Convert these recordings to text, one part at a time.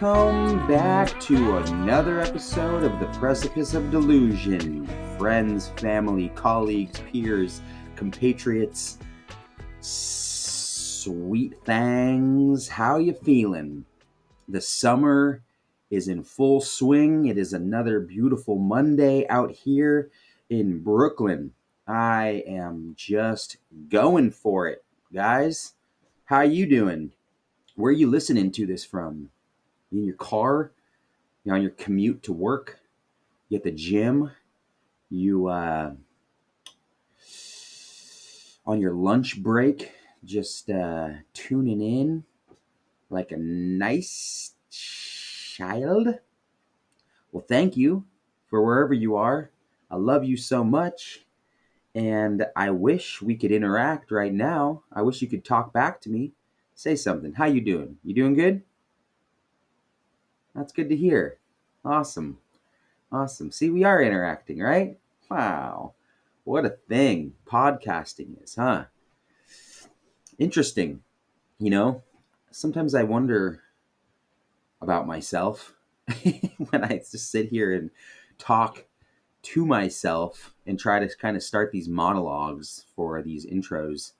Welcome back to another episode of The Precipice of Delusion. Friends, family, colleagues, peers, compatriots, sweet things, how you feeling? The summer is in full swing. It is another beautiful Monday out here in Brooklyn. I am just going for it, guys. How you doing? Where are you listening to this from? You in your car? You on your commute to work? You at the gym? You on your lunch break? Just tuning in like a nice child? Well, thank you for wherever you are. I love you so much. And I wish we could interact right now. I wish you could talk back to me. Say something. How you doing? You doing good? That's good to hear. Awesome. Awesome. See, we are interacting, right? Wow. What a thing podcasting is, huh? Interesting. You know, sometimes I wonder about myself when I just sit here and talk to myself and try to kind of start these monologues for these intros.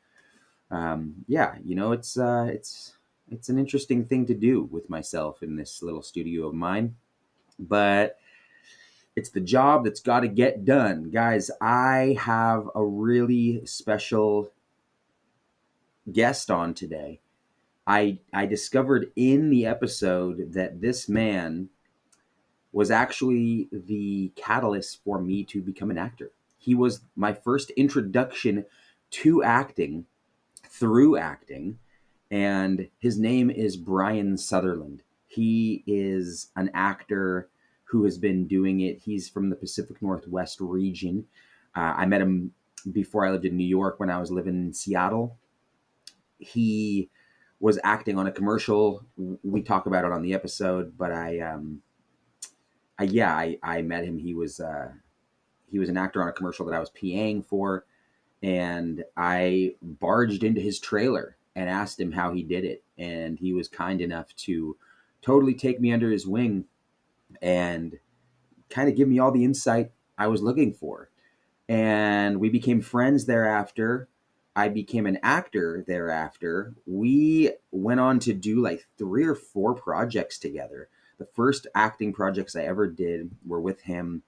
It's an interesting thing to do with myself in this little studio of mine, but it's the job that's got to get done. Guys, I have a really special guest on today. I discovered in the episode that this man was actually the catalyst for me to become an actor. He was my first introduction to acting through acting, and his name is Brian Sutherland. He is an actor who has been doing it. He's from the Pacific Northwest region. I met him before I lived in New York when I was living in Seattle. He was acting on a commercial. We talk about it on the episode, but I met him. He was an actor on a commercial that I was PAing for, and I barged into his trailer and asked him how he did it, and he was kind enough to totally take me under his wing and kind of give me all the insight I was looking for. And we became friends thereafter. I became an actor thereafter. We went on to do like 3 or 4 projects together. The first acting projects I ever did were with him.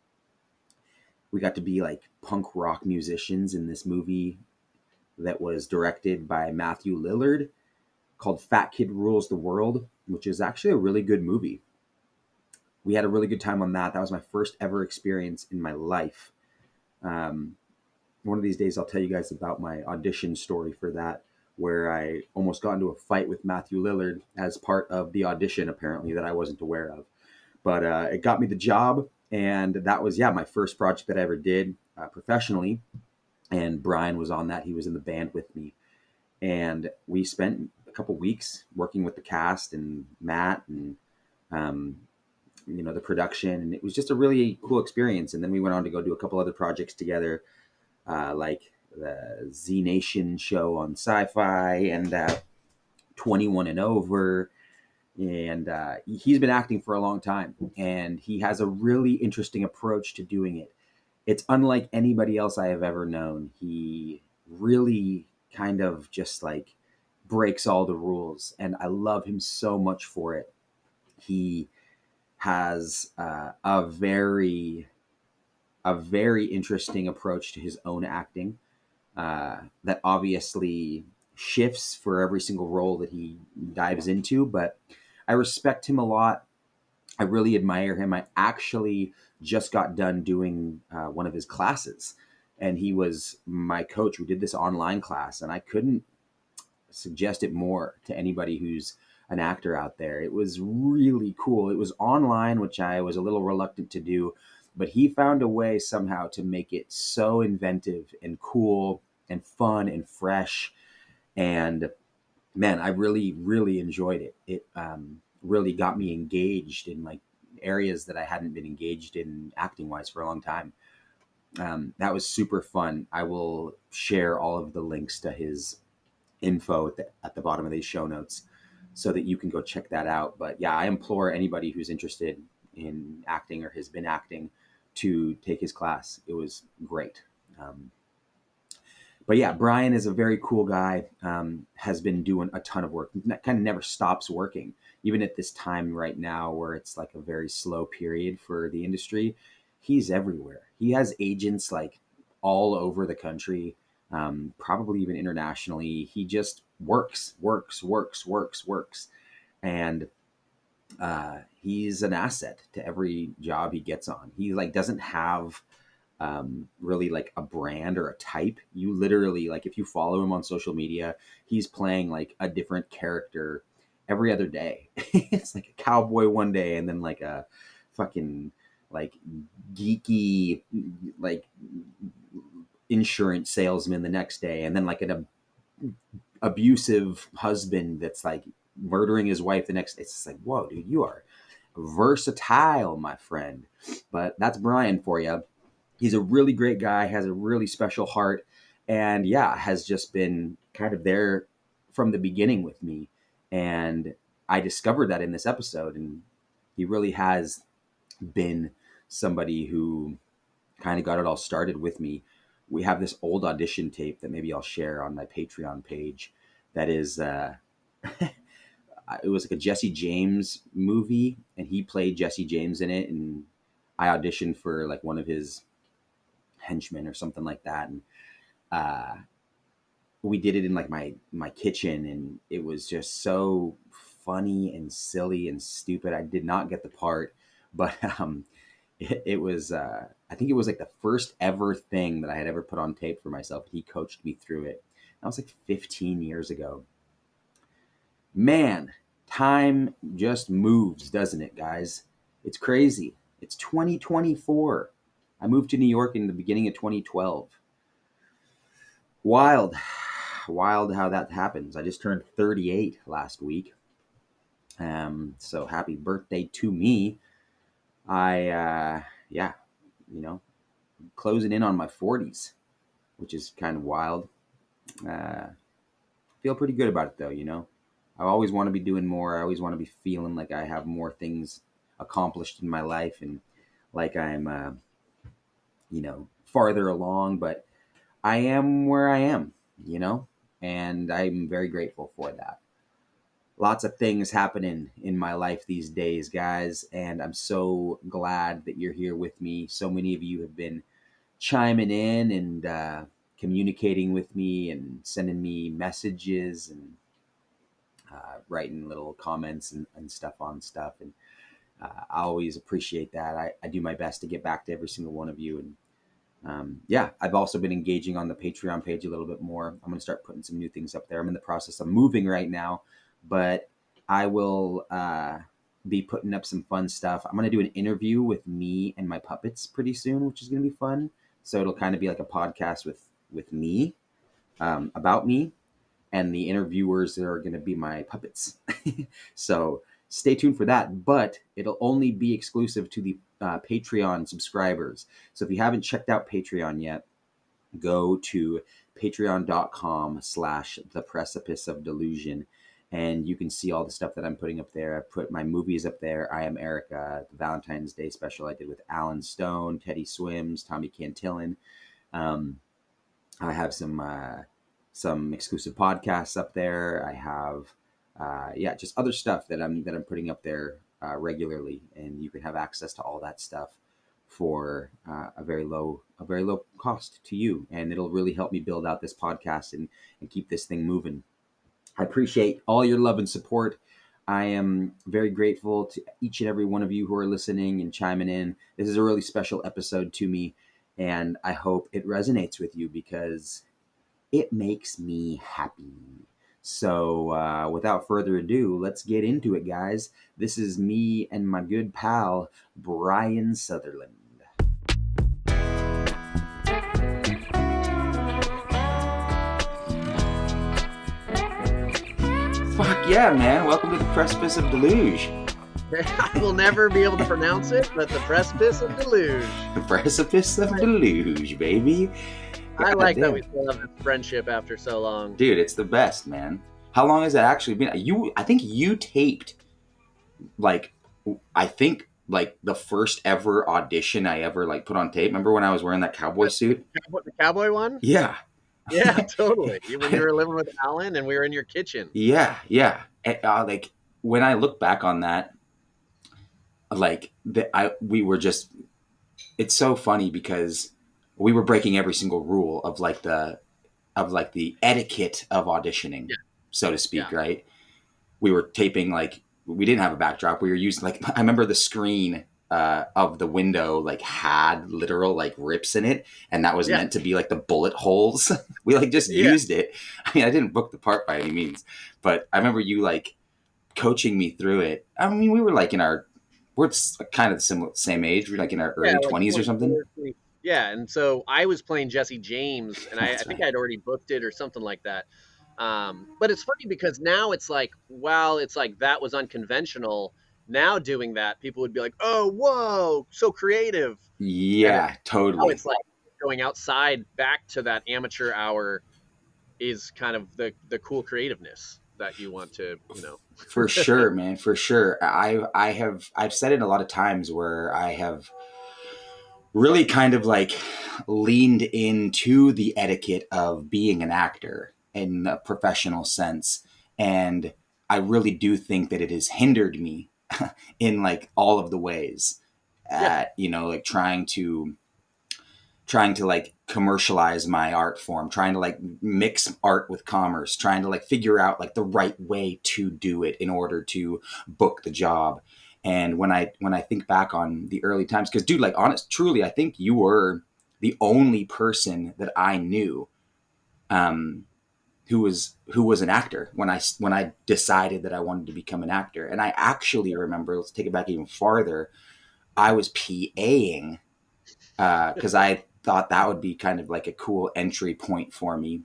We got to be like punk rock musicians in this movie that was directed by Matthew Lillard called Fat Kid Rules the World, which is actually a really good movie. We had a really good time on that. That was my first ever experience in my life. One of these days, I'll tell you guys about my audition story for that, where I almost got into a fight with Matthew Lillard as part of the audition, apparently, that I wasn't aware of. But it got me the job, and that was, my first project that I ever did professionally. And Brian was on that. He was in the band with me. And we spent a couple weeks working with the cast and Matt and, the production. And it was just a really cool experience. And then we went on to go do a couple other projects together, like the Z Nation show on Sci-Fi and 21 and Over. And he's been acting for a long time. And he has a really interesting approach to doing it. It's unlike anybody else I have ever known. He really kind of just like breaks all the rules, and I love him so much for it. He has a very interesting approach to his own acting that obviously shifts for every single role that he dives into, but I respect him a lot. I really admire him. I actually just got done doing one of his classes, and he was my coach. We did this online class, and I couldn't suggest it more to anybody who's an actor out there. It was really cool. It was online, which I was a little reluctant to do, but he found a way somehow to make it so inventive and cool and fun and fresh. And man, I really, really enjoyed it. It really got me engaged in like areas that I hadn't been engaged in acting wise for a long time. That was super fun. I will share all of the links to his info at the bottom of these show notes. so that you can go check that out. But yeah, I implore anybody who's interested in acting or has been acting to take his class. It was great. But yeah, Brian is a very cool guy, has been doing a ton of work, kind of never stops working, even at this time right now where it's like a very slow period for the industry. He's everywhere. He has agents like all over the country, probably even internationally. He just works. And he's an asset to every job he gets on. He like doesn't have really like a brand or a type. You literally, like, if you follow him on social media, he's playing like a different character every other day. It's like a cowboy one day, and then like a fucking like geeky like insurance salesman the next day, and then like an abusive husband that's like murdering his wife the next day. It's just like, whoa, dude, you are versatile, my friend. But that's Brian for you. He's a really great guy, has a really special heart, and yeah, has just been kind of there from the beginning with me. And I discovered that in this episode, and he really has been somebody who kind of got it all started with me. We have this old audition tape that maybe I'll share on my Patreon page. That is, it was like a Jesse James movie, and he played Jesse James in it. And I auditioned for like one of his henchmen or something like that. And we did it in like my kitchen, and it was just so funny and silly and stupid. I did not get the part, but it was I think it was like the first ever thing that I had ever put on tape for myself. He coached me through it. That was like 15 years ago. Man, time just moves, doesn't it, guys? It's crazy. It's 2024. I moved to New York in the beginning of 2012. Wild how that happens. I just turned 38 last week. So happy birthday to me. Closing in on my 40s, which is kind of wild. Feel pretty good about it though, I always want to be doing more. I always want to be feeling like I have more things accomplished in my life, and like I'm, farther along, but I am where I am, and I'm very grateful for that. Lots of things happening in my life these days, guys, and I'm so glad that you're here with me. So many of you have been chiming in and communicating with me and sending me messages and writing little comments and stuff on stuff. And I always appreciate that. I do my best to get back to every single one of you. And I've also been engaging on the Patreon page a little bit more. I'm going to start putting some new things up there. I'm in the process of moving right now, but I will be putting up some fun stuff. I'm going to do an interview with me and my puppets pretty soon, which is going to be fun. So it'll kind of be like a podcast with me, about me, and the interviewers are going to be my puppets. So stay tuned for that, but it'll only be exclusive to the Patreon subscribers. So if you haven't checked out Patreon yet, go to patreon.com/theprecipiceofdelusion, and you can see all the stuff that I'm putting up there. I put my movies up there. I Am Erica, the Valentine's Day special I did with Alan Stone, Teddy Swims, Tommy Cantillon. I have some exclusive podcasts up there. I have just other stuff that I'm putting up there regularly, and you can have access to all that stuff for a very low cost to you, and it'll really help me build out this podcast and keep this thing moving. I appreciate all your love and support. I am very grateful to each and every one of you who are listening and chiming in. This is a really special episode to me, and I hope it resonates with you because it makes me happy. So without further ado, let's get into it, guys. This is me and my good pal, Brian Sutherland. Fuck yeah, man. Welcome to the Precipice of Deluge. I will never be able to pronounce it, but the Precipice of Deluge. The Precipice of Deluge, baby. I like that we still have this friendship after so long. Dude, it's the best, man. How long has that actually been? I think you taped like, I think like the first ever audition I ever like put on tape. Remember when I was wearing that cowboy suit? The cowboy one? Yeah. Yeah, totally. When you were living with Alan and we were in your kitchen. Yeah, yeah. Like when I look back on that, like we were just. It's so funny because we were breaking every single rule of like the etiquette of auditioning, Yeah, so to speak. yeah, Right? We were taping like we didn't have a backdrop. We were using like I remember the screen of the window like had literal like rips in it, and that was yeah, meant to be like the bullet holes. We like just yeah. used it. I mean, I didn't book the part by any means, but I remember you like coaching me through it. I mean, we were like in our we're kind of the same age. We're like in our Yeah, early like 20s or something. 24, yeah, and so I was playing Jesse James, and I That's think right. I'd already booked it or something like that. But it's funny because now it's like, wow, it's like that was unconventional. Now doing that, people would be like, "Oh, whoa, so creative," and Yeah, now totally. it's like going outside back to that amateur hour is kind of the cool creativeness that you want to, you know. For sure, man, for sure. I've said it a lot of times where I have really kind of like leaned into the etiquette of being an actor in a professional sense, and I really do think that it has hindered me in like all of the ways Yeah, at like trying to like commercialize my art form, trying to like mix art with commerce, trying to like figure out like the right way to do it in order to book the job. And when I think back on the early times, because dude, like honest, truly, I think you were the only person that I knew um, who was an actor when I decided that I wanted to become an actor. And I actually remember, let's take it back even farther. I was PAing because I thought that would be kind of like a cool entry point for me.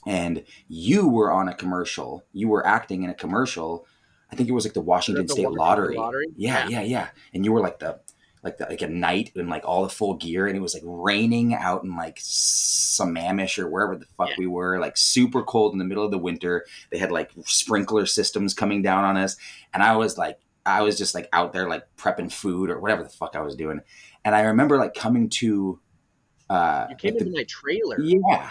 And you were on a commercial. You were acting in a commercial. I think it was like the was that Washington the State Washington Lottery. Lottery? Yeah, Yeah, yeah, yeah. And you were like a knight in like all the full gear, and it was like raining out in like Sammamish or wherever the fuck yeah, we were, like super cold in the middle of the winter. They had like sprinkler systems coming down on us, and I was just like out there like prepping food or whatever the fuck I was doing. And I remember like coming to you came like into the my trailer. yeah.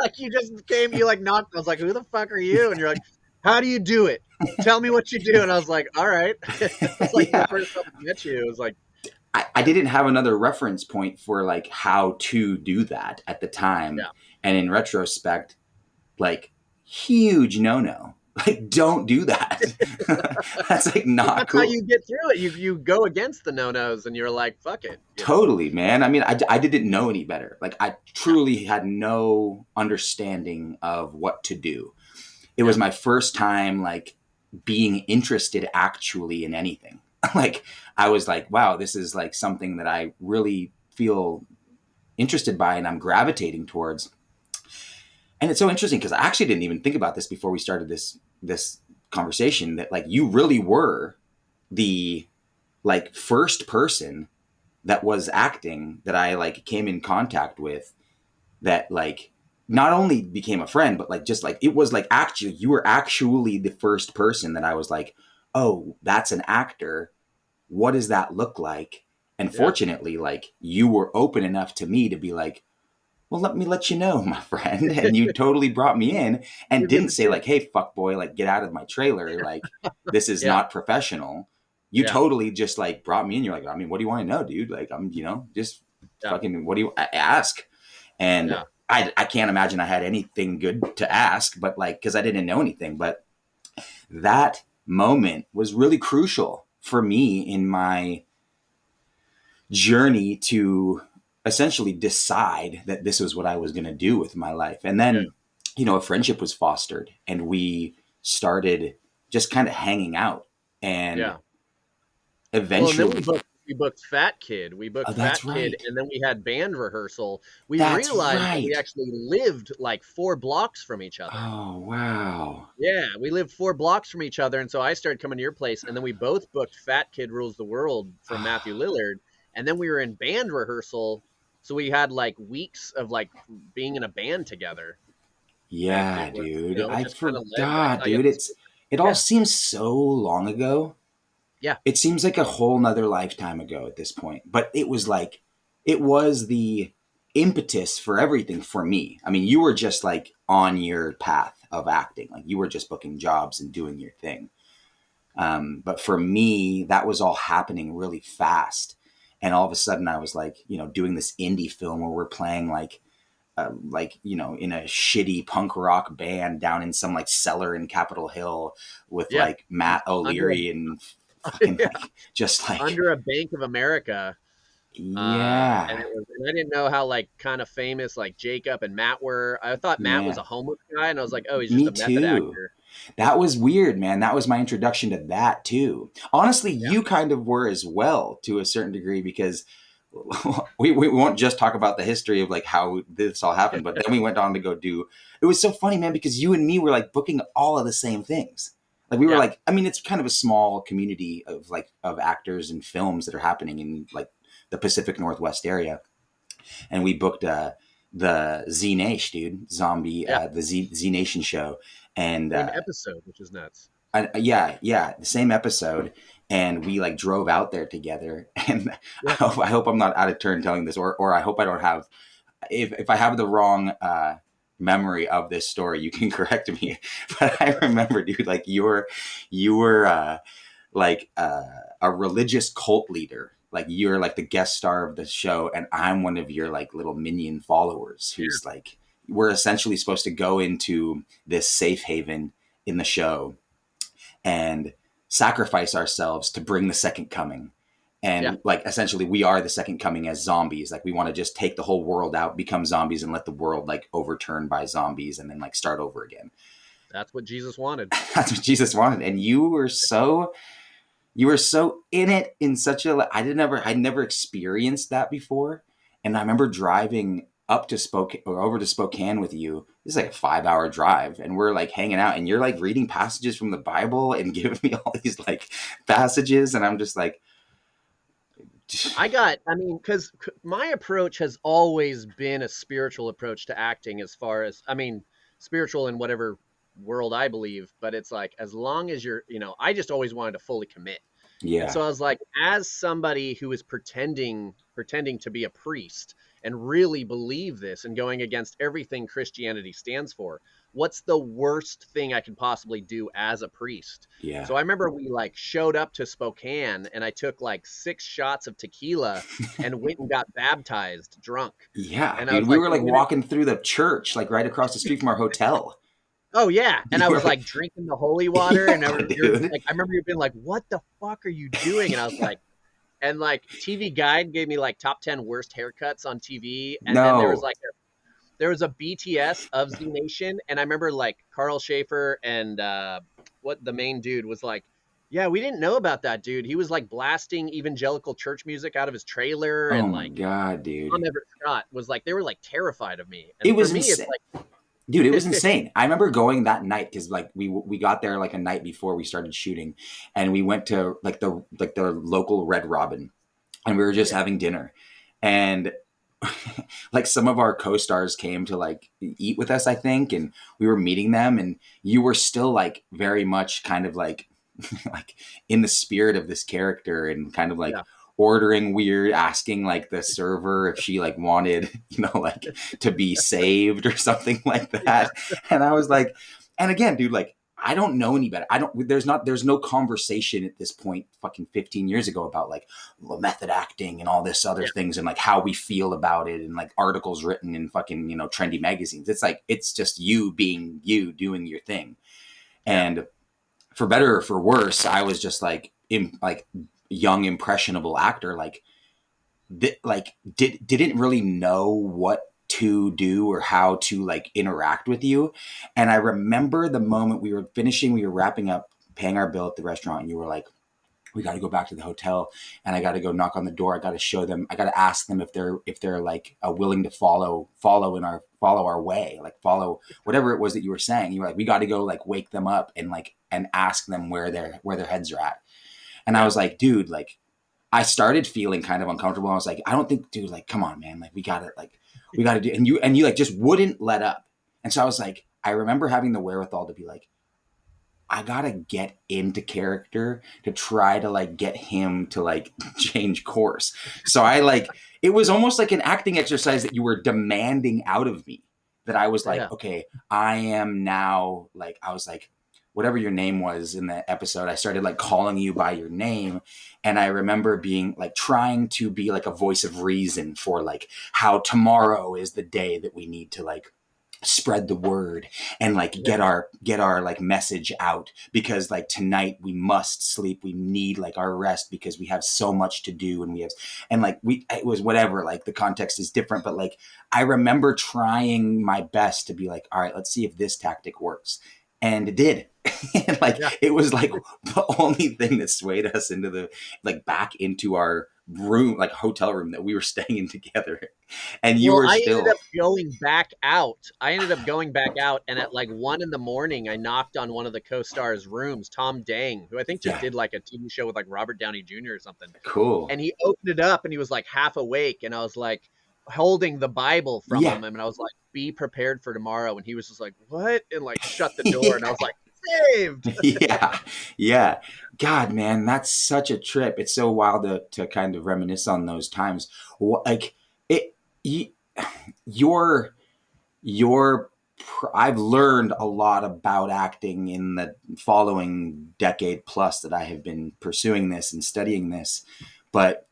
Like you just came, you like knocked. I was like, "Who the fuck are you?" And you're like, "How do you do it? Tell me what you do." And I was like, "All right." It's like the Yeah. first time I met you. It was like, I didn't have another reference point for like how to do that at the time. yeah, And in retrospect, like huge no. Like don't do that. That's like but not that's how cool. you get through it. You go against the no nos, and you're like, "Fuck it," you know. Totally, man. I mean, I didn't know any better. Like I Yeah, truly had no understanding of what to do. It was yeah, my first time like being interested actually in anything. Like I was like, wow, this is like something that I really feel interested by and I'm gravitating towards. And it's so interesting because I actually didn't even think about this before we started this conversation that like you really were the like first person that was acting that I like came in contact with that like not only became a friend but like just like it was like actually you were actually the first person that I was like, oh, that's an actor, what does that look like? And yeah. fortunately like you were open enough to me to be like, well, let me let you know, my friend. And you totally brought me in and You get didn't the say tip. like, hey, fuck boy, like get out of my trailer, like this is Yeah, not professional. You yeah, totally just like brought me in. You're like, I mean, what do you want to know, dude? Like I'm just yeah, fucking, what do you ask? And yeah, I can't imagine I had anything good to ask, but like because I didn't know anything. But that moment was really crucial for me in my journey to essentially decide that this was what I was going to do with my life. And yeah, then, a friendship was fostered and we started just kind of hanging out. And yeah. Well, and then eventually, we booked Fat Kid. We oh, booked that's Fat Kid, right. and then we had band rehearsal. We That's realized that we right. actually lived like 4 blocks from each other. Oh, wow. Yeah, we lived 4 blocks from each other, and so I started coming to your place, and then we both booked Fat Kid Rules the World from Matthew Lillard, and then we were in band rehearsal, so we had like weeks of like being in a band together. Yeah, It was, dude. I just kind of led. I forgot, saw you dude. on social It all media. seems so long ago. Yeah, It seems like a whole nother lifetime ago at this point. But it was like it was the impetus for everything for me. I mean, you were just like on your path of acting. Like you were just booking jobs and doing your thing. But for me, that was all happening really fast. And all of a sudden I was like, doing this indie film where we're playing in a shitty punk rock band down in some like cellar in Capitol Hill with yeah. like Matt Under a O'Leary and fucking yeah, like just like under a Bank of America. And yeah, and I didn't know how like kind of famous like Jacob and Matt were. I thought Matt was man. a homeless guy, and I was like, oh, he's just Me a method too. actor. That was weird, man. That was my introduction to that too. Honestly, Yeah, you kind of were as well to a certain degree because we won't just talk about the history of like how this all happened, but then we went on to go do. It was so funny, man, because you and me were like booking all of the same things. Like we were yeah, like, I mean, it's kind of a small community of like of actors and films that are happening in like the Pacific Northwest area, and we booked the Z Nation, dude, zombie, yeah. the Z Nation show, and Same episode, which is nuts. yeah, the same episode, and we like drove out there together. And Yeah, I hope I'm not out of turn telling this, or I hope I don't have. If I have the wrong memory of this story, you can correct me. But I remember, dude, like you were like a religious cult leader. Like you're like the guest star of the show, and I'm one of your like little minion followers yeah, who's like we're essentially supposed to go into this safe haven in the show and sacrifice ourselves to bring the second coming. yeah. And like essentially we are the second coming as zombies. Like we want to just take the whole world out, become zombies, and let the world like overturn by zombies and then like start over again. That's what Jesus wanted. That's what Jesus wanted. And you were so in it in such a I never experienced that before. And I remember driving up to Spokane or over to Spokane with you. This is like a 5-hour drive, and we're like hanging out, and you're like reading passages from the Bible and giving me all these like passages, and I'm just like, I mean, because my approach has always been a spiritual approach to acting, as far as, I mean, spiritual in whatever world I believe, but it's like, as long as I just always wanted to fully commit. And yeah, so I was like, as somebody who is pretending to be a priest and really believe this and going against everything Christianity stands for, what's the worst thing I could possibly do as a priest? yeah, So I remember we like showed up to Spokane, and I took like 6 shots of tequila and went and got baptized drunk. yeah, And I dude. was We like, were we're like gonna walking through the church, like right across the street from our hotel. Oh yeah, and I You were was like, like drinking the holy water, and yeah, you're dude. like, I remember you being like, "What the fuck are you doing?" And I was like, and like TV Guide gave me like top 10 worst haircuts on TV, and then No, there was a BTS of Z Nation, and I remember like Carl Schaefer and what the main dude was like, yeah, we didn't know about that dude. He was like blasting evangelical church music out of his trailer, oh and my like god, dude. Tom Everett Scott was like, they were like terrified of me, It and for was me, it's insane. Dude, it was like, insane. I remember going that night because like we got there like a night before we started shooting, and we went to like the local Red Robin, and we were just yeah, having dinner, and like some of our co-stars came to like eat with us, I think, and we were meeting them, and you were still like very much kind of like like in the spirit of this character and kind of like yeah, ordering weird, asking like the server if she like wanted, like to be saved or something like yeah, that. And I was like, and again, dude, like I don't know any better. There's no conversation at this point, fucking 15 years ago about like method acting and all this other yeah, things and like how we feel about it and like articles written in fucking, trendy magazines. It's like, it's just you being you doing your thing. yeah, And for better or for worse, I was just like like young impressionable actor, like didn't really know what to do or how to like interact with you. And I remember the moment we were finishing, we were wrapping up, paying our bill at the restaurant, and you were like, we got to go back to the hotel, and I got to go knock on the door. I got to show them. I got to ask them if they're like willing to follow our way, like follow whatever it was that you were saying. You were like, we got to go like wake them up and like and ask them where their heads are at. And I yeah, was like, dude, like I started feeling kind of uncomfortable. I was like, I don't think, dude, like, come on, man, like we got to do, and you like just wouldn't let up. And so I was like, I remember having the wherewithal to be like, I gotta get into character to try to like get him to like change course. So I like, it was almost like an acting exercise that you were demanding out of me, that I was Yeah. like, okay, I am now like, I was like, whatever your name was in the episode, I started like calling you by your name. And I remember being like, trying to be like a voice of reason for like how tomorrow is the day that we need to like spread the word and like get our like message out, because like tonight we must sleep, we need like our rest because we have so much to do, and we have, and like we, it was whatever, like the context is different, but like I remember trying my best to be like, all right, let's see if this tactic works, and it did. And like Yeah. it was like the only thing that swayed us into the like back into our room, like hotel room that we were staying in together, and you Well, were I ended still. up going back out. I ended up going back out, and at like 1 a.m, I knocked on one of the co-stars' rooms, Tom Dang, who I think just Yeah, did like a TV show with like Robert Downey Jr. or something. cool. And he opened it up, and he was like half awake, and I was like holding the Bible from Yeah. him, and I was like, "Be prepared for tomorrow." And he was just like, "What?" and like shut the door, and I Yeah. was like, "Saved." Yeah. Yeah. God, man, that's such a trip. It's so wild to kind of reminisce on those times. Like it, y- your, your, I've learned a lot about acting in the following decade plus that I have been pursuing this and studying this. But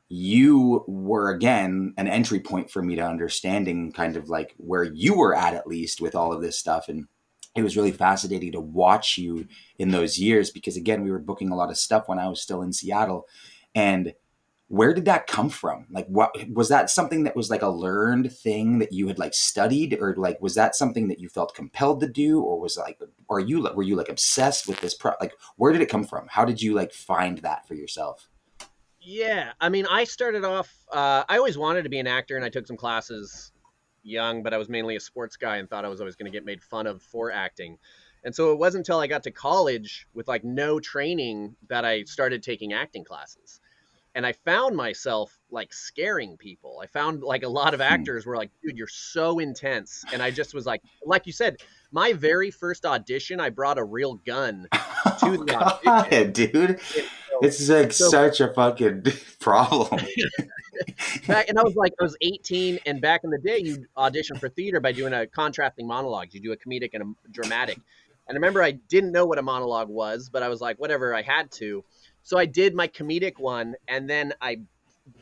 you were again an entry point for me to understanding kind of like where you were at least with all of this stuff. And it was really fascinating to watch you in those years, because again, we were booking a lot of stuff when I was still in Seattle. And where did that come from? Like, what was that, something that was like a learned thing that you had like studied, or like was that something that you felt compelled to do, or was like, or you were you like obsessed with this like where did it come from? How did you like find that for yourself? Yeah, I mean, I started off. I always wanted to be an actor, and I took some classes young, but I was mainly a sports guy and thought I was always going to get made fun of for acting. And so it wasn't until I got to college with like no training that I started taking acting classes. And I found myself like scaring people. I found like a lot of Hmm. actors were like, dude, you're so intense. And I just was like you said, my very first audition, I brought a real gun to Oh the audition. God, dude. And so, It's like so such a fucking problem. back, and I was like, I was 18, and back in the day, you audition for theater by doing a contrasting monologues. You do a comedic and a dramatic. And I remember I didn't know what a monologue was, but I was like, whatever, I had to. So I did my comedic one, and then I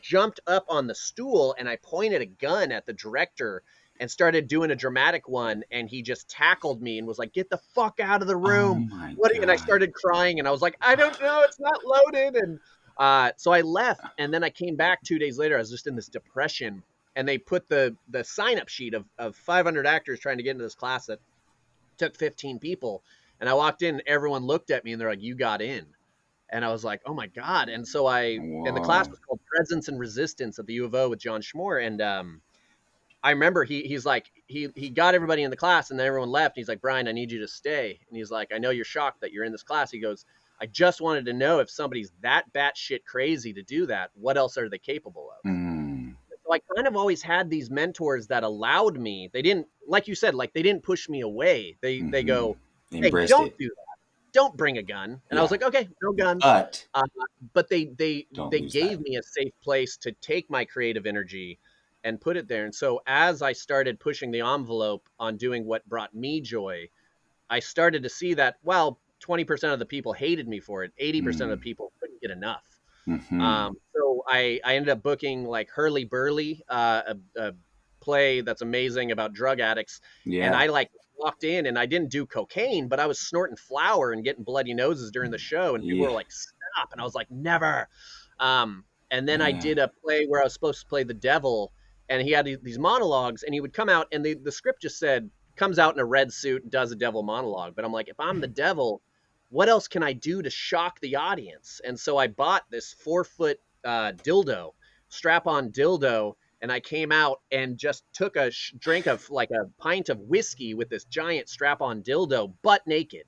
jumped up on the stool and I pointed a gun at the director and started doing a dramatic one, and he just tackled me and was like, "Get the fuck out of the Oh room!" my What? And I God. started crying, and I was like, "I don't know, it's not loaded." And so I left, and then I came back 2 days later. I was just in this depression, and they put the sign up sheet of 500 actors trying to get into this class that took 15 people. And I walked in, everyone looked at me, and they're like, "You got in." And I was like, "Oh my god!" And so and the class Whoa. was called Presence and Resistance at the U of O with John Schmore. And I remember he's like, he got everybody in the class, and then everyone left. He's like, "Brian, I need you to stay." And he's like, "I know you're shocked that you're in this class." He goes, "I just wanted to know, if somebody's that batshit crazy to do that, what else are they capable of?" Mm, So I kind of always had these mentors that allowed me. They didn't, like you said, like they didn't push me away. They hmm. go, "Hey, Embraced don't it. do that. Don't bring a gun." And I was Yeah. like, "Okay, no guns." But Uh, but they they don't they lose that. gave me a safe place to take my creative energy and put it there. And so as I started pushing the envelope on doing what brought me joy, I started to see that, well, 20% of the people hated me for it. 80% of the Mm, people couldn't get enough. hmm. So I ended up booking like Hurly Burly, a play that's amazing about drug addicts. And Yeah. I like walked in, and I didn't do cocaine, but I was snorting flour and getting bloody noses during the show. And people were Yeah. like, "Stop." And I was like, "Never." And then I Yeah. did a play where I was supposed to play the devil, and he had these monologues, and he would come out, and the script just said, comes out in a red suit and does a devil monologue. But I'm like, if I'm the devil, what else can I do to shock the audience? And so I bought this 4 foot dildo, strap on dildo, and I came out and just took a drink of like a pint of whiskey with this giant strap on dildo, butt naked,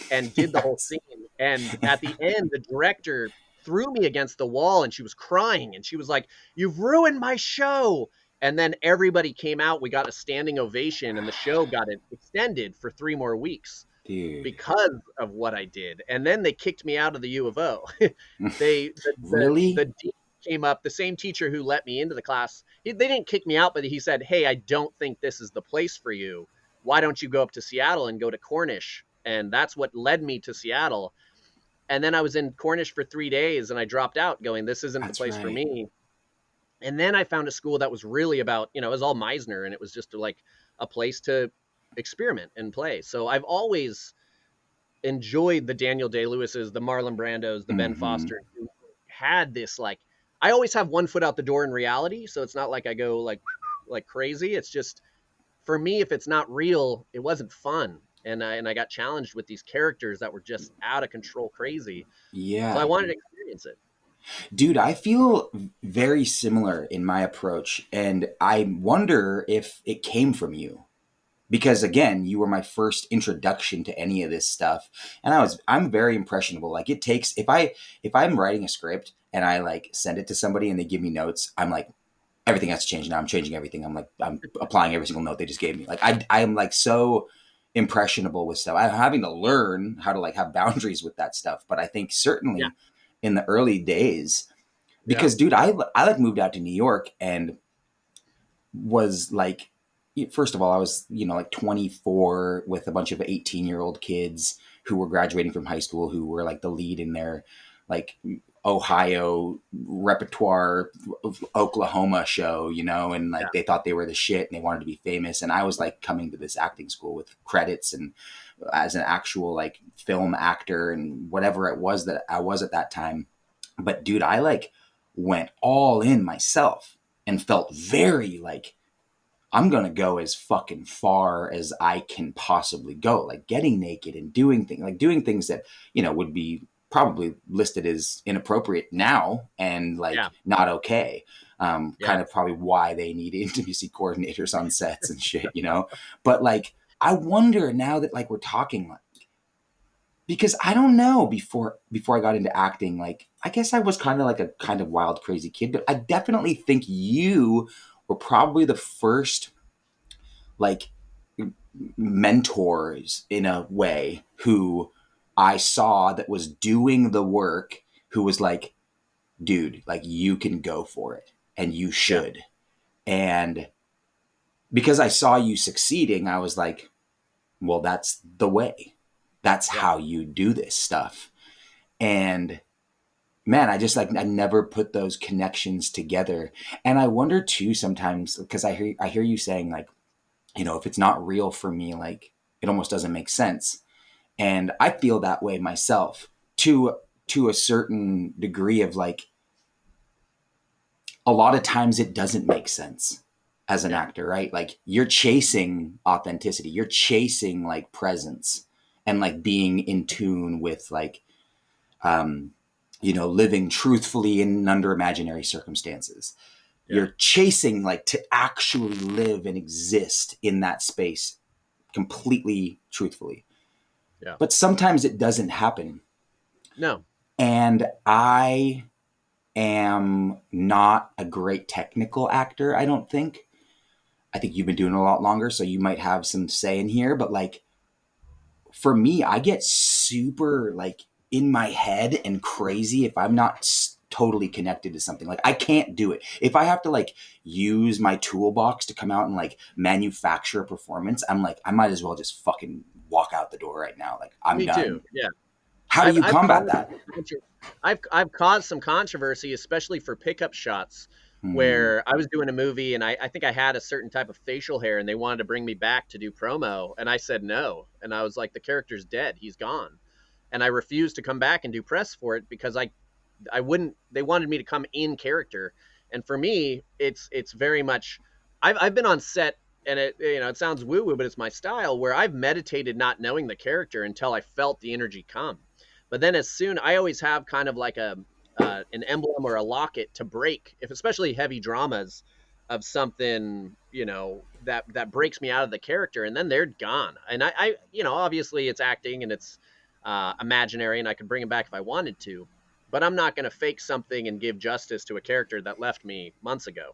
and did the whole Yes. scene. And at the end, the director threw me against the wall, and she was crying, and she was like, "You've ruined my show." And then everybody came out. We got a standing ovation, and the show got extended for 3 more weeks Dude. because of what I did. And then they kicked me out of the U of O. The Really? dean came up, the same teacher who let me into the class. They didn't kick me out, but he said, "Hey, I don't think this is the place for you. Why don't you go up to Seattle and go to Cornish?" And that's what led me to Seattle. And then I was in Cornish for 3 days, and I dropped out, going, "This isn't the That's place for right. me." And then I found a school that was really about, it was all Meisner, and it was just like a place to experiment and play. So I've always enjoyed the Daniel Day-Lewis's, the Marlon Brandos, the Ben Hmm. Foster, who had this like, I always have one foot out the door in reality, so it's not like I go like crazy. It's just, for me, if it's not real, it wasn't fun. And I got challenged with these characters that were just out of control crazy. So I Yeah. wanted to experience it. Dude, I feel very similar in my approach. And I wonder if it came from you. Because again, you were my first introduction to any of this stuff. And I'm very impressionable. Like it takes, if I'm writing a script and I like send it to somebody and they give me notes, I'm like, everything has to change now. I'm changing everything. I'm like, I'm applying every single note they just gave me. Like I'm like so impressionable with stuff. I'm having to learn how to like have boundaries with that stuff. But I think Yeah. certainly in the early days, Yeah. because dude, I like moved out to New York and was like, first of all, I was, like 24 with a bunch of 18-year-old kids who were graduating from high school, who were like the lead in their like Ohio repertoire Oklahoma show, and Yeah. like they thought they were the shit and they wanted to be famous. And I was like coming to this acting school with credits and as an actual like film actor and whatever it was that I was at that time. But dude, I like went all in myself and felt very like I'm going to go as fucking far as I can possibly go, like getting naked and doing things that, would be probably listed as inappropriate now and like Yeah. not okay. Yeah. Kind of probably why they need intimacy coordinators on sets and shit. But like, I wonder now that like we're talking, like, because I don't know, before I got into acting, like I guess I was kind of like a kind of wild crazy kid, but I definitely think you were probably the first like mentors in a way who I saw that was doing the work, who was like, dude, like you can go for it and you Yeah. should. And because I saw you succeeding, I was like, well, that's the way. That's Yeah. how you do this stuff. And man, I just like I never put those connections together. And I wonder too sometimes, because I hear you saying like, if it's not real for me, like it almost doesn't make sense. And I feel that way myself to a certain degree of like a lot of times it doesn't make sense as an Yeah. actor, right? Like you're chasing authenticity, you're chasing like presence and like being in tune with like um living truthfully in under imaginary circumstances. Yeah. You're chasing like to actually live and exist in that space completely truthfully. Yeah. But sometimes it doesn't happen. No. And I am not a great technical actor, I don't think. I think you've been doing it a lot longer, so you might have some say in here. But like for me, I get super like in my head and crazy if I'm not totally connected to something. Like I can't do it. If I have to like use my toolbox to come out and like manufacture a performance, I'm like, I might as well just fucking walk out the door right now. Like I'm Me too. done. Yeah. How do I've you I've combat caused that? I've caused some controversy, especially for pickup shots, Hmm. where I was doing a movie and I think I had a certain type of facial hair and they wanted to bring me back to do promo and I said no. And I was like, the character's dead. He's gone. And I refused to come back and do press for it because I wouldn't, they wanted me to come in character. And for me, it's very much, I've been on set and it sounds woo woo, but it's my style where I've meditated not knowing the character until I felt the energy come. But then as soon, I always have kind of like an emblem or a locket to break, if especially heavy dramas of something, that breaks me out of the character and then they're gone. And I obviously it's acting and it's imaginary and I could bring it back if I wanted to, but I'm not going to fake something and give justice to a character that left me months ago.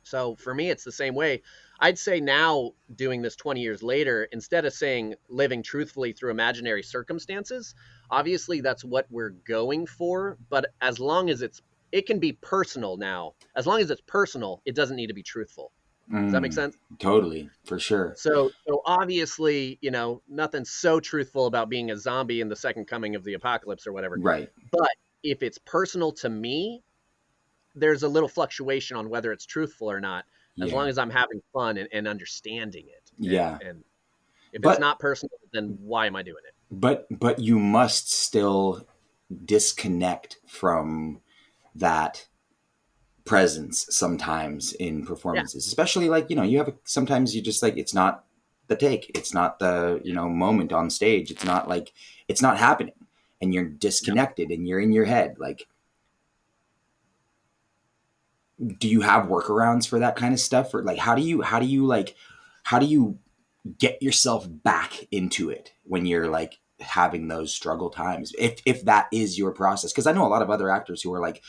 So for me, it's the same way. I'd say now, doing this 20 years later, instead of saying living truthfully through imaginary circumstances, obviously that's what we're going for. But as long as it can be personal now. As long as it's personal, it doesn't need to be truthful. Does that make sense? Totally, for sure. So obviously, nothing's so truthful about being a zombie in the second coming of the apocalypse or whatever. Right. But if it's personal to me, there's a little fluctuation on whether it's truthful or not, as Yeah. long as I'm having fun and understanding it. Yeah. And if it's But not personal, then why am I doing it? but you must still disconnect from that presence sometimes in Yeah. performances, especially like, you have sometimes you just like, it's not the take, it's not the, moment on stage. It's not like, it's not happening, and you're disconnected and you're in your head. Like, do you have workarounds for that kind of stuff? Or like, how do you get yourself back into it when you're like having those struggle times, if that is your process? Because I know a lot of other actors who are like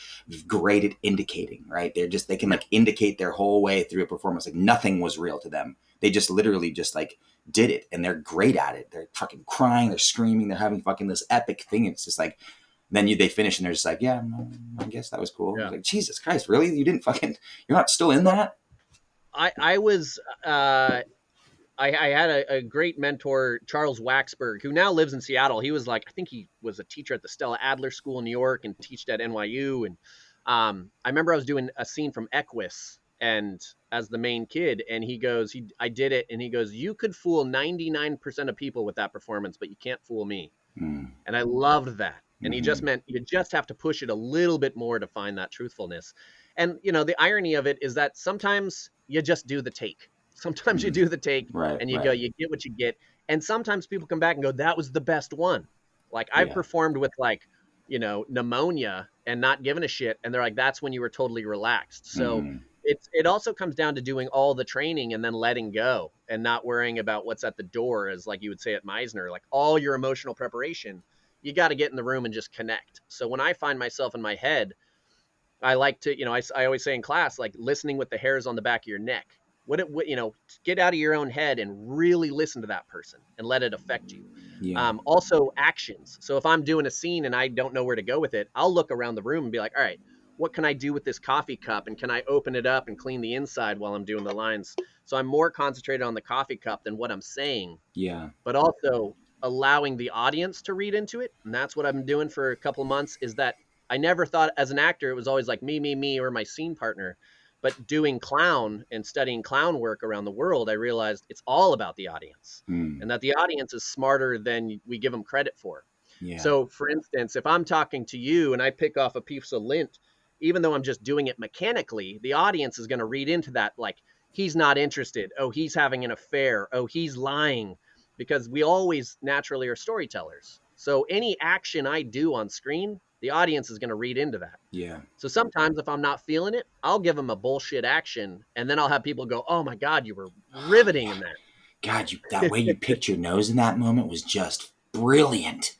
great at indicating, right? They can like indicate their whole way through a performance, like nothing was real to them. They just literally just like did it, and they're great at it. They're fucking crying, they're screaming, they're having fucking this epic thing. It's just like, then they finish and they're just like, yeah, no, I guess that was cool. Yeah. Like, Jesus Christ, really? You didn't fucking, you're not still in that? I was I had a great mentor, Charles Waxberg, who now lives in Seattle. He was like, I think he was a teacher at the Stella Adler School in New York and taught at NYU. And I remember I was doing a scene from Equus and as the main kid, and I did it, and he goes, you could fool 99% of people with that performance, but you can't fool me. And I loved that. And he just meant you just have to push it a little bit more to find that truthfulness. And, the irony of it is that sometimes you just do the take. Sometimes you do the take and you go, you get what you get. And sometimes people come back and go, that was the best one. Like I've performed with like, pneumonia and not giving a shit. And they're like, that's when you were totally relaxed. So it also comes down to doing all the training and then letting go and not worrying about what's at the door, as like you would say at Meisner, like all your emotional preparation, you got to get in the room and just connect. So when I find myself in my head, I like to, I always say in class, like listening with the hairs on the back of your neck. Get out of your own head and really listen to that person and let it affect you. Yeah. Also actions. So if I'm doing a scene and I don't know where to go with it, I'll look around the room and be like, all right, what can I do with this coffee cup? And can I open it up and clean the inside while I'm doing the lines? So I'm more concentrated on the coffee cup than what I'm saying. Yeah. But also allowing the audience to read into it. And that's what I've been doing for a couple of months, is that I never thought as an actor, it was always like me, or my scene partner. But doing clown and studying clown work around the world, I realized it's all about the audience and that the audience is smarter than we give them credit for. Yeah. So for instance, if I'm talking to you and I pick off a piece of lint, even though I'm just doing it mechanically, the audience is going to read into that like, he's not interested. Oh, he's having an affair. Oh, he's lying, because we always naturally are storytellers. So any action I do on screen, the audience is going to read into that. Yeah. So sometimes if I'm not feeling it, I'll give them a bullshit action, and then I'll have people go, oh my God, you were riveting in that. God, that way you picked your nose in that moment was just brilliant.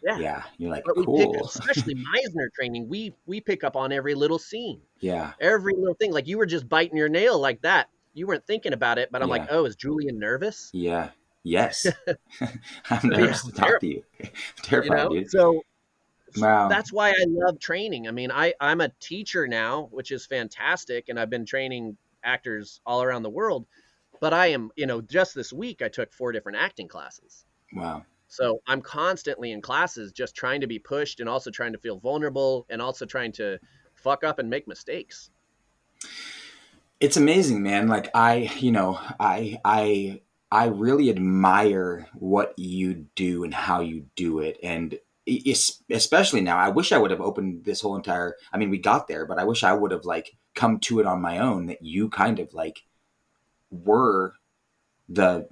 Yeah. Yeah. You're like, but cool. Especially Meisner training, we pick up on every little scene. Yeah. Every little thing. Like you were just biting your nail like that. You weren't thinking about it, but I'm like, oh, is Julian nervous? Yeah. Yes. I'm nervous to talk to you. I'm terrified, dude. So wow. That's why I love training. I mean, I'm a teacher now, which is fantastic. And I've been training actors all around the world, but I am, just this week, I took 4 different acting classes. Wow. So I'm constantly in classes, just trying to be pushed and also trying to feel vulnerable and also trying to fuck up and make mistakes. It's amazing, man. Like I really admire what you do and how you do it. And especially now, I wish I would have opened this whole entire, I mean, we got there, but I wish I would have like come to it on my own, that you kind of like were the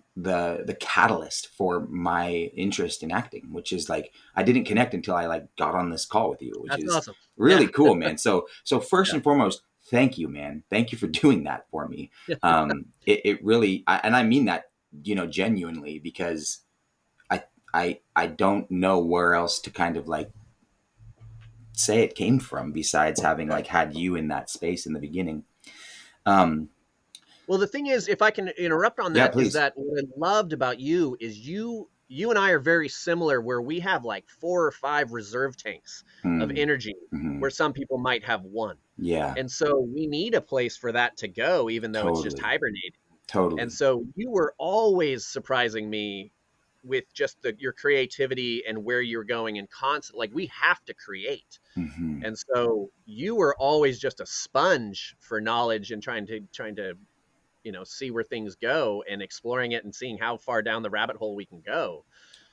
catalyst for my interest in acting, which is like, I didn't connect until I like got on this call with you, which is awesome. Really cool, man. So first and foremost, thank you, man. Thank you for doing that for me. It really, and I mean that, genuinely, because I don't know where else to kind of like say it came from besides having like had you in that space in the beginning. Um, Well, the thing is, if I can interrupt on yeah, that, is please. that what I loved about you is you and I are very similar, where we have like 4 or 5 reserve tanks of Mm, energy, hmm. where some people might have one. Yeah, And so we need a place for that to go, even though it's just totally. hibernating. And Totally. so you were always surprising me with just your creativity and where you're going, and constant, like, we have to create. Hmm. And so you were always just a sponge for knowledge, and trying to see where things go, and exploring it, and seeing how far down the rabbit hole we can go.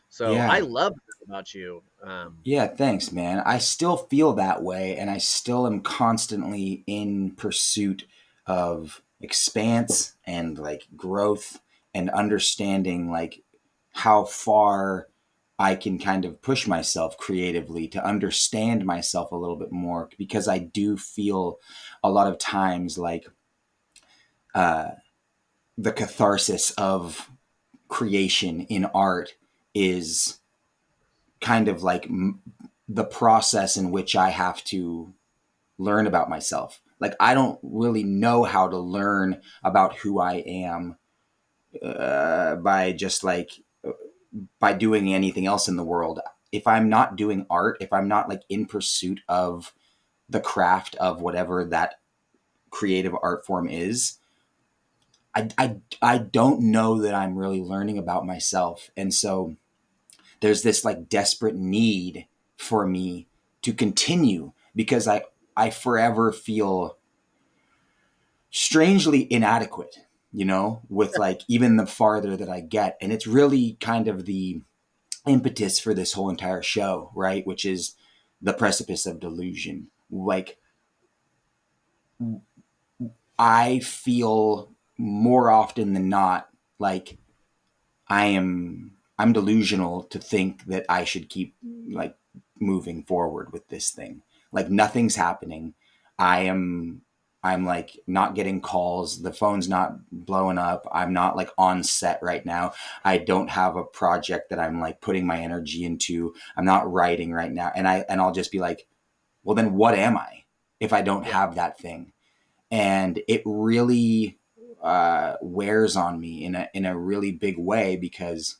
So I Yeah. love that about you. Yeah, thanks, man. I still feel that way, and I still am constantly in pursuit of expanse and like growth and understanding like how far I can kind of push myself creatively to understand myself a little bit more, because I do feel a lot of times like uh, the catharsis of creation in art is kind of like the process in which I have to learn about myself. Like, I don't really know how to learn about who I am by just like by doing anything else in the world. If I'm not doing art, if I'm not like in pursuit of the craft of whatever that creative art form is, I don't know that I'm really learning about myself. And so there's this like desperate need for me to continue, because I forever feel strangely inadequate, with like even the farther that I get. And it's really kind of the impetus for this whole entire show, right? Which is the precipice of delusion. Like, I feel more often than not like I'm delusional to think that I should keep like moving forward with this thing. Like, nothing's happening. I am I'm like not getting calls. The phone's not blowing up. I'm not like on set right now. I don't have a project that I'm like putting my energy into. I'm not writing right now. And I'll just be like, well, then what am I if I don't Yeah. have that thing? And it really wears on me in a really big way, because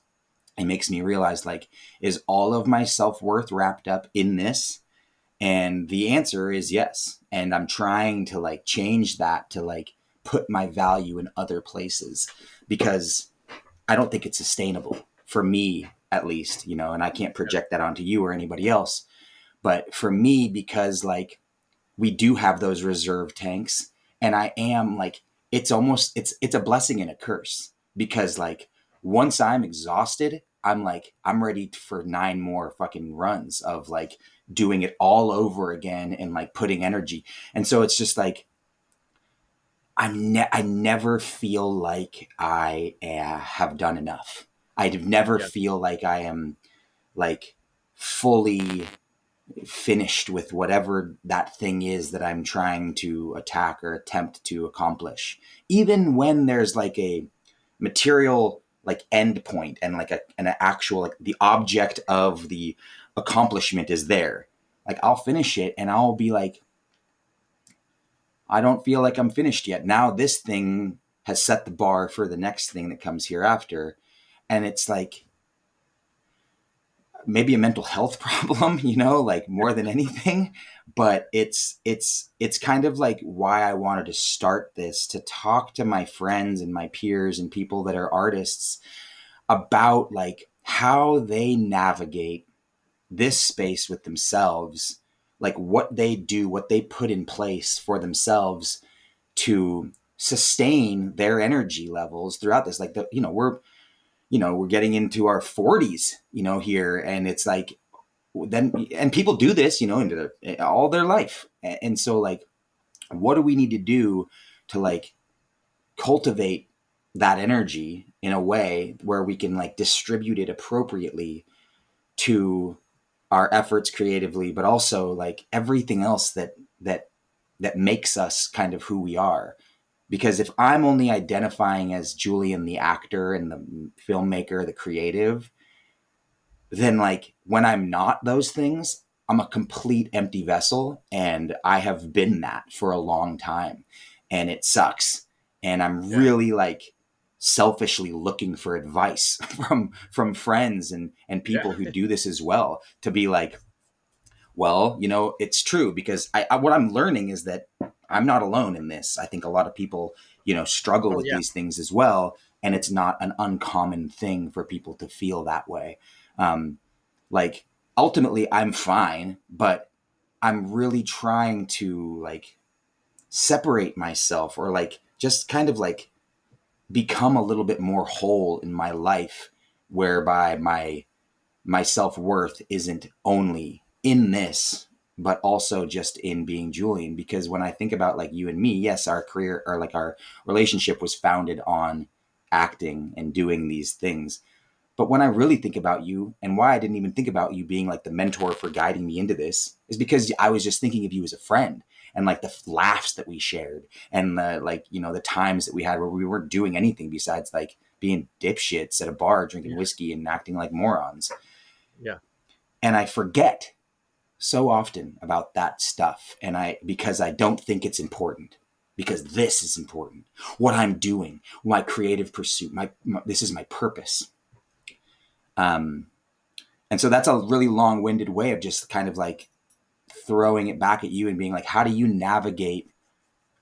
it makes me realize, like, is all of my self-worth wrapped up in this? And the answer is yes. And I'm trying to like change that to like put my value in other places, because I don't think it's sustainable for me, at least, and I can't project that onto you or anybody else. But for me, because like we do have those reserve tanks, and I am like, it's a blessing and a curse, because like once I'm exhausted, I'm like, I'm ready for 9 more fucking runs of like doing it all over again and like putting energy. And so it's just like I never feel like I have done enough. I never Yeah. feel like I am like fully finished with whatever that thing is that I'm trying to attack or attempt to accomplish. Even when there's like a material like end point, and like an actual like the object of the accomplishment is there. Like, I'll finish it and I'll be like, I don't feel like I'm finished yet. Now this thing has set the bar for the next thing that comes hereafter. And it's like maybe a mental health problem, like more than anything. But it's kind of like why I wanted to start this, to talk to my friends and my peers and people that are artists about like how they navigate this space with themselves, like what they do, what they put in place for themselves to sustain their energy levels throughout this. Like, we're getting into our 40s, here. And it's like, then, and people do this, into all their life. And so like, what do we need to do to like cultivate that energy in a way where we can like distribute it appropriately to our efforts creatively, but also like everything else that makes us kind of who we are. Because if I'm only identifying as Julian, the actor and the filmmaker, the creative, then like when I'm not those things, I'm a complete empty vessel. And I have been that for a long time. and it sucks. And I'm Yeah. really like selfishly looking for advice from friends and Yeah. people who do this as well, to be like, well, you know, it's true, because what I'm learning is that I'm not alone in this. I think a lot of people, you know, struggle Oh with yeah. these things as well, and it's not an uncommon thing for people to feel that way. Um, like ultimately, I'm fine, but I'm really trying to like separate myself, or like just kind of like become a little bit more whole in my life, whereby my self-worth isn't only in this, but also just in being Julian. Because when I think about like you and me, yes, our career, or like our relationship, was founded on acting and doing these things. But when I really think about you, and why I didn't even think about you being like the mentor for guiding me into this, is because I was just thinking of you as a friend, and like the laughs that we shared, and the, like, you know, the times that we had where we weren't doing anything besides like being dipshits at a bar drinking Yeah. whiskey and acting like morons. Yeah. And I forget so often about that stuff, and because I don't think it's important, because this is important, what I'm doing, my creative pursuit, my this is my purpose. um and so that's a really long-winded way of just kind of like throwing it back at you and being like, how do you navigate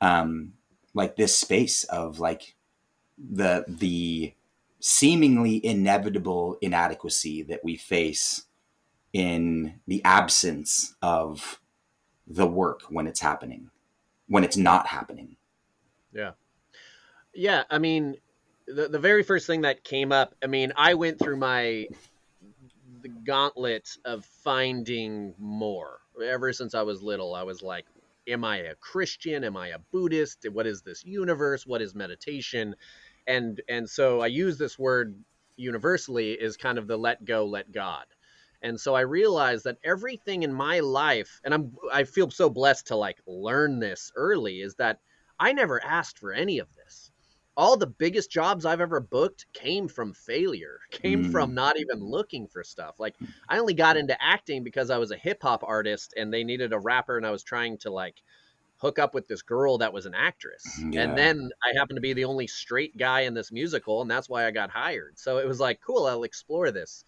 um like this space of like the seemingly inevitable inadequacy that we face in the absence of the work when it's happening, when it's not happening. Yeah. Yeah. I mean, the very first thing that came up, I mean, I went through the gauntlet of finding more. Ever since I was little, I was like, am I a Christian? Am I a Buddhist? What is this universe? What is meditation? And so I use this word universally is kind of the let go, let God. And so I realized that everything in my life, and I feel so blessed to like learn this early, is that I never asked for any of this. All the biggest jobs I've ever booked came from failure, came from Mm, not even looking for stuff. Like I only got into acting because I was a hip hop artist and they needed a rapper and I was trying to like hook up with this girl that was an actress. And yeah. then I happened to be the only straight guy in this musical and that's why I got hired. So it was like, cool, I'll explore this.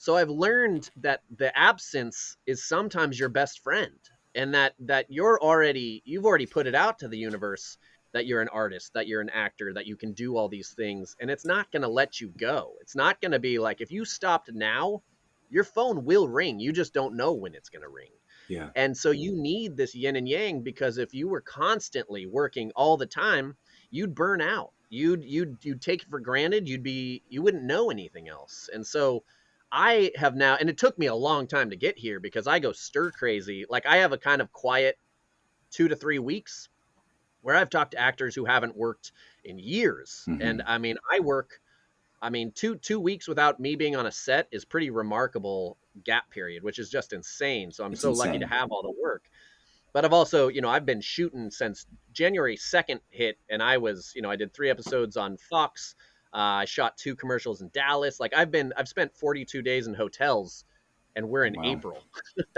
So I've learned that the absence is sometimes your best friend, and that you've already put it out to the universe that you're an artist, that you're an actor, that you can do all these things, and it's not going to let you go. It's not going to be like if you stopped now, your phone will ring. You just don't know when it's going to ring. Yeah. And so you need this yin and yang, because if you were constantly working all the time, you'd burn out. You'd take it for granted. You wouldn't know anything else. And so I have now, and it took me a long time to get here because I go stir crazy. Like I have a kind of quiet 2 to 3 weeks where I've talked to actors who haven't worked in years. And Mm-hmm. I mean, two weeks without me being on a set is pretty remarkable gap period, which is just insane. So I'm It's so lucky to insane. have all the work. But I've also, I've been shooting since January 2nd hit, and I did 3 episodes on Fox. I shot 2 commercials in Dallas. Like I've spent 42 days in hotels, and we're in Wow. April.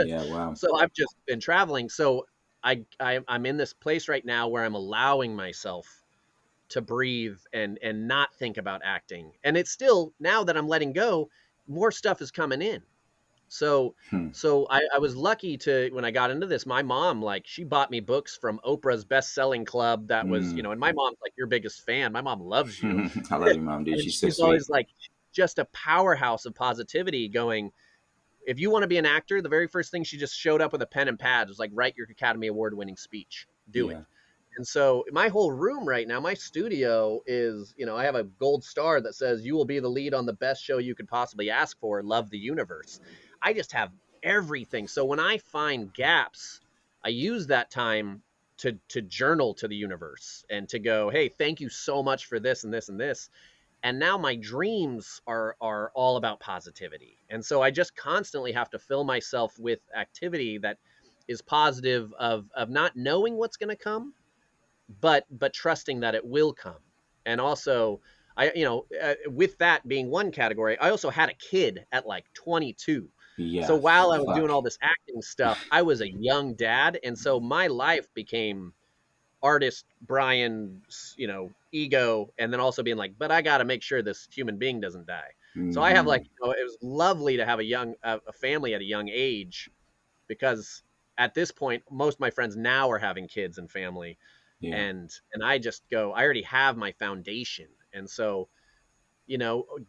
Yeah. Wow. So I've just been traveling. So I'm in this place right now where I'm allowing myself to breathe and not think about acting. And it's still, now that I'm letting go, more stuff is coming in. So Hmm. I was lucky to, when I got into this, my mom, like she bought me books from Oprah's best-selling club that was, Mm. and my mom's like your biggest fan. My mom loves you. I love your mom, dude. And She's so she's sweet. always like just a powerhouse of positivity going, if you want to be an actor, the very first thing she just showed up with a pen and pad was like, write your Academy Award winning speech. Do it. Yeah. And so my whole room right now, my studio is, I have a gold star that says you will be the lead on the best show you could possibly ask for. Love the universe. I just have everything. So when I find gaps, I use that time to journal to the universe and to go, hey, thank you so much for this and this and this. And now my dreams are all about positivity. And so I just constantly have to fill myself with activity that is positive, of not knowing what's going to come, but trusting that it will come. And also with that being one category, I also had a kid at like 22. So Yeah. while I was Fuck. doing all this acting stuff, I was a young dad, and so my life became artist Brian's, ego, and then also being like, but I got to make sure this human being doesn't die. So I have Mm-hmm. like, it was lovely to have a family at a young age, because at this point, most of my friends now are having kids and family, Yeah. and I just go, I already have my foundation. And so,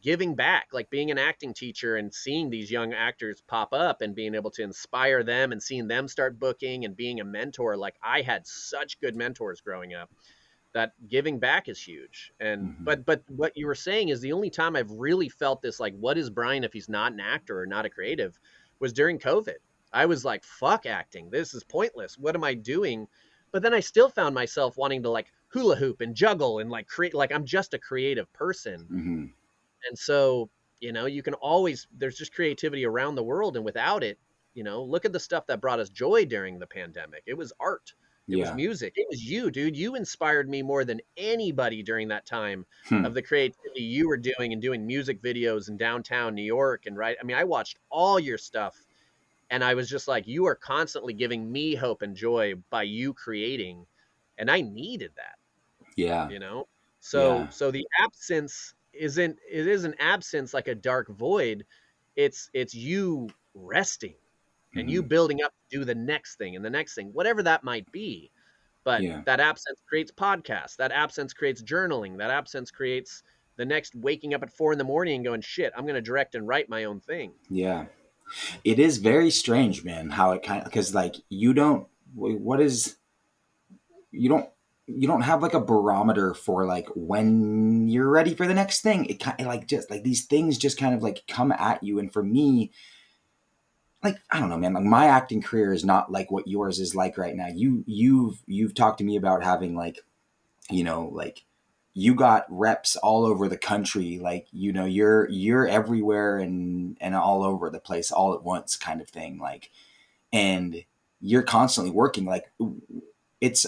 giving back, like being an acting teacher and seeing these young actors pop up and being able to inspire them and seeing them start booking and being a mentor. Like I had such good mentors growing up, that giving back is huge. And Mm-hmm. but what you were saying is the only time I've really felt this, like, what is Brian if he's not an actor or not a creative, was during COVID. I was like, fuck acting. This is pointless. What am I doing? But then I still found myself wanting to like hula hoop and juggle and like create, like I'm just a creative person. Mm-hmm. And so, you can always, there's just creativity around the world. And without it, look at the stuff that brought us joy during the pandemic. It was art, it was Yeah. music, it was you, dude. You inspired me more than anybody during that time Hmm. of the creativity you were doing and doing music videos in downtown New York. And right, I mean, I watched all your stuff and I was just like, you are constantly giving me hope and joy by you creating. And I needed that, Yeah. you know Yeah. so the absence isn't, it isn't absence like a dark void. It's you resting and Mm-hmm. you building up to do the next thing and the next thing, whatever that might be. But Yeah. that absence creates podcasts, that absence creates journaling, that absence creates the next waking up at 4 in the morning and going, shit, I'm going to direct and write my own thing. Yeah. It is very strange, man, how it kind of, because like you don't, what is, you don't, you don't have like a barometer for like when you're ready for the next thing. It kind of like just like these things just kind of like come at you. And for me, like I don't know, man, like my acting career is not like what yours is like right now. You've talked to me about having like, like you got reps all over the country, like you're everywhere and all over the place all at once kind of thing, like, and you're constantly working. Like it's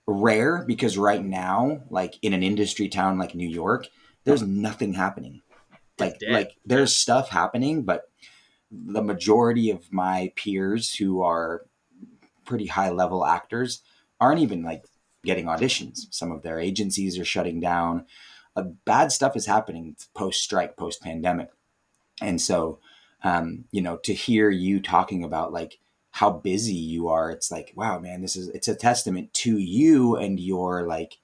rare because right now, like in an industry town like New York, there's nothing happening. It's like dead. like Yeah. there's stuff happening, but the majority of my peers who are pretty high level actors aren't even like getting auditions. Some of their agencies are shutting down. Bad stuff is happening post strike, post pandemic. And so, to hear you talking about like how busy you are, it's like, wow, man, it's a testament to you and your like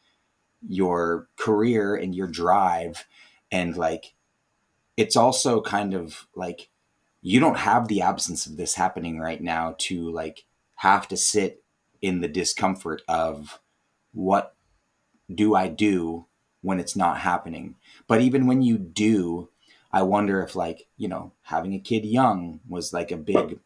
your career and your drive. And like, it's also kind of like, you don't have the absence of this happening right now to like have to sit in the discomfort of what do I do when it's not happening. But even when you do, I wonder if like, having a kid young was like a big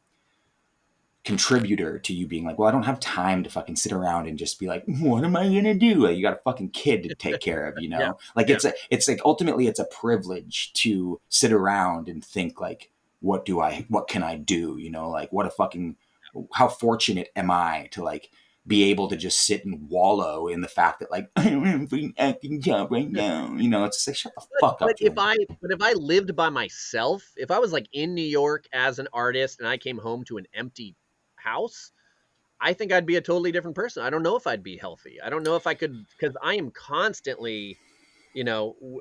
contributor to you being like, well, I don't have time to fucking sit around and just be like, what am I gonna do? Like, you got a fucking kid to take care of, Yeah. Like Yeah. it's like ultimately it's a privilege to sit around and think like, what can I do? Like what a fucking, how fortunate am I to like be able to just sit and wallow in the fact that like I don't have an acting job right now. It's just like shut the fuck But up, Julian. if I lived by myself, if I was like in New York as an artist and I came home to an empty house, I think I'd be a totally different person. I don't know if I'd be healthy. I don't know if I could, because I am constantly,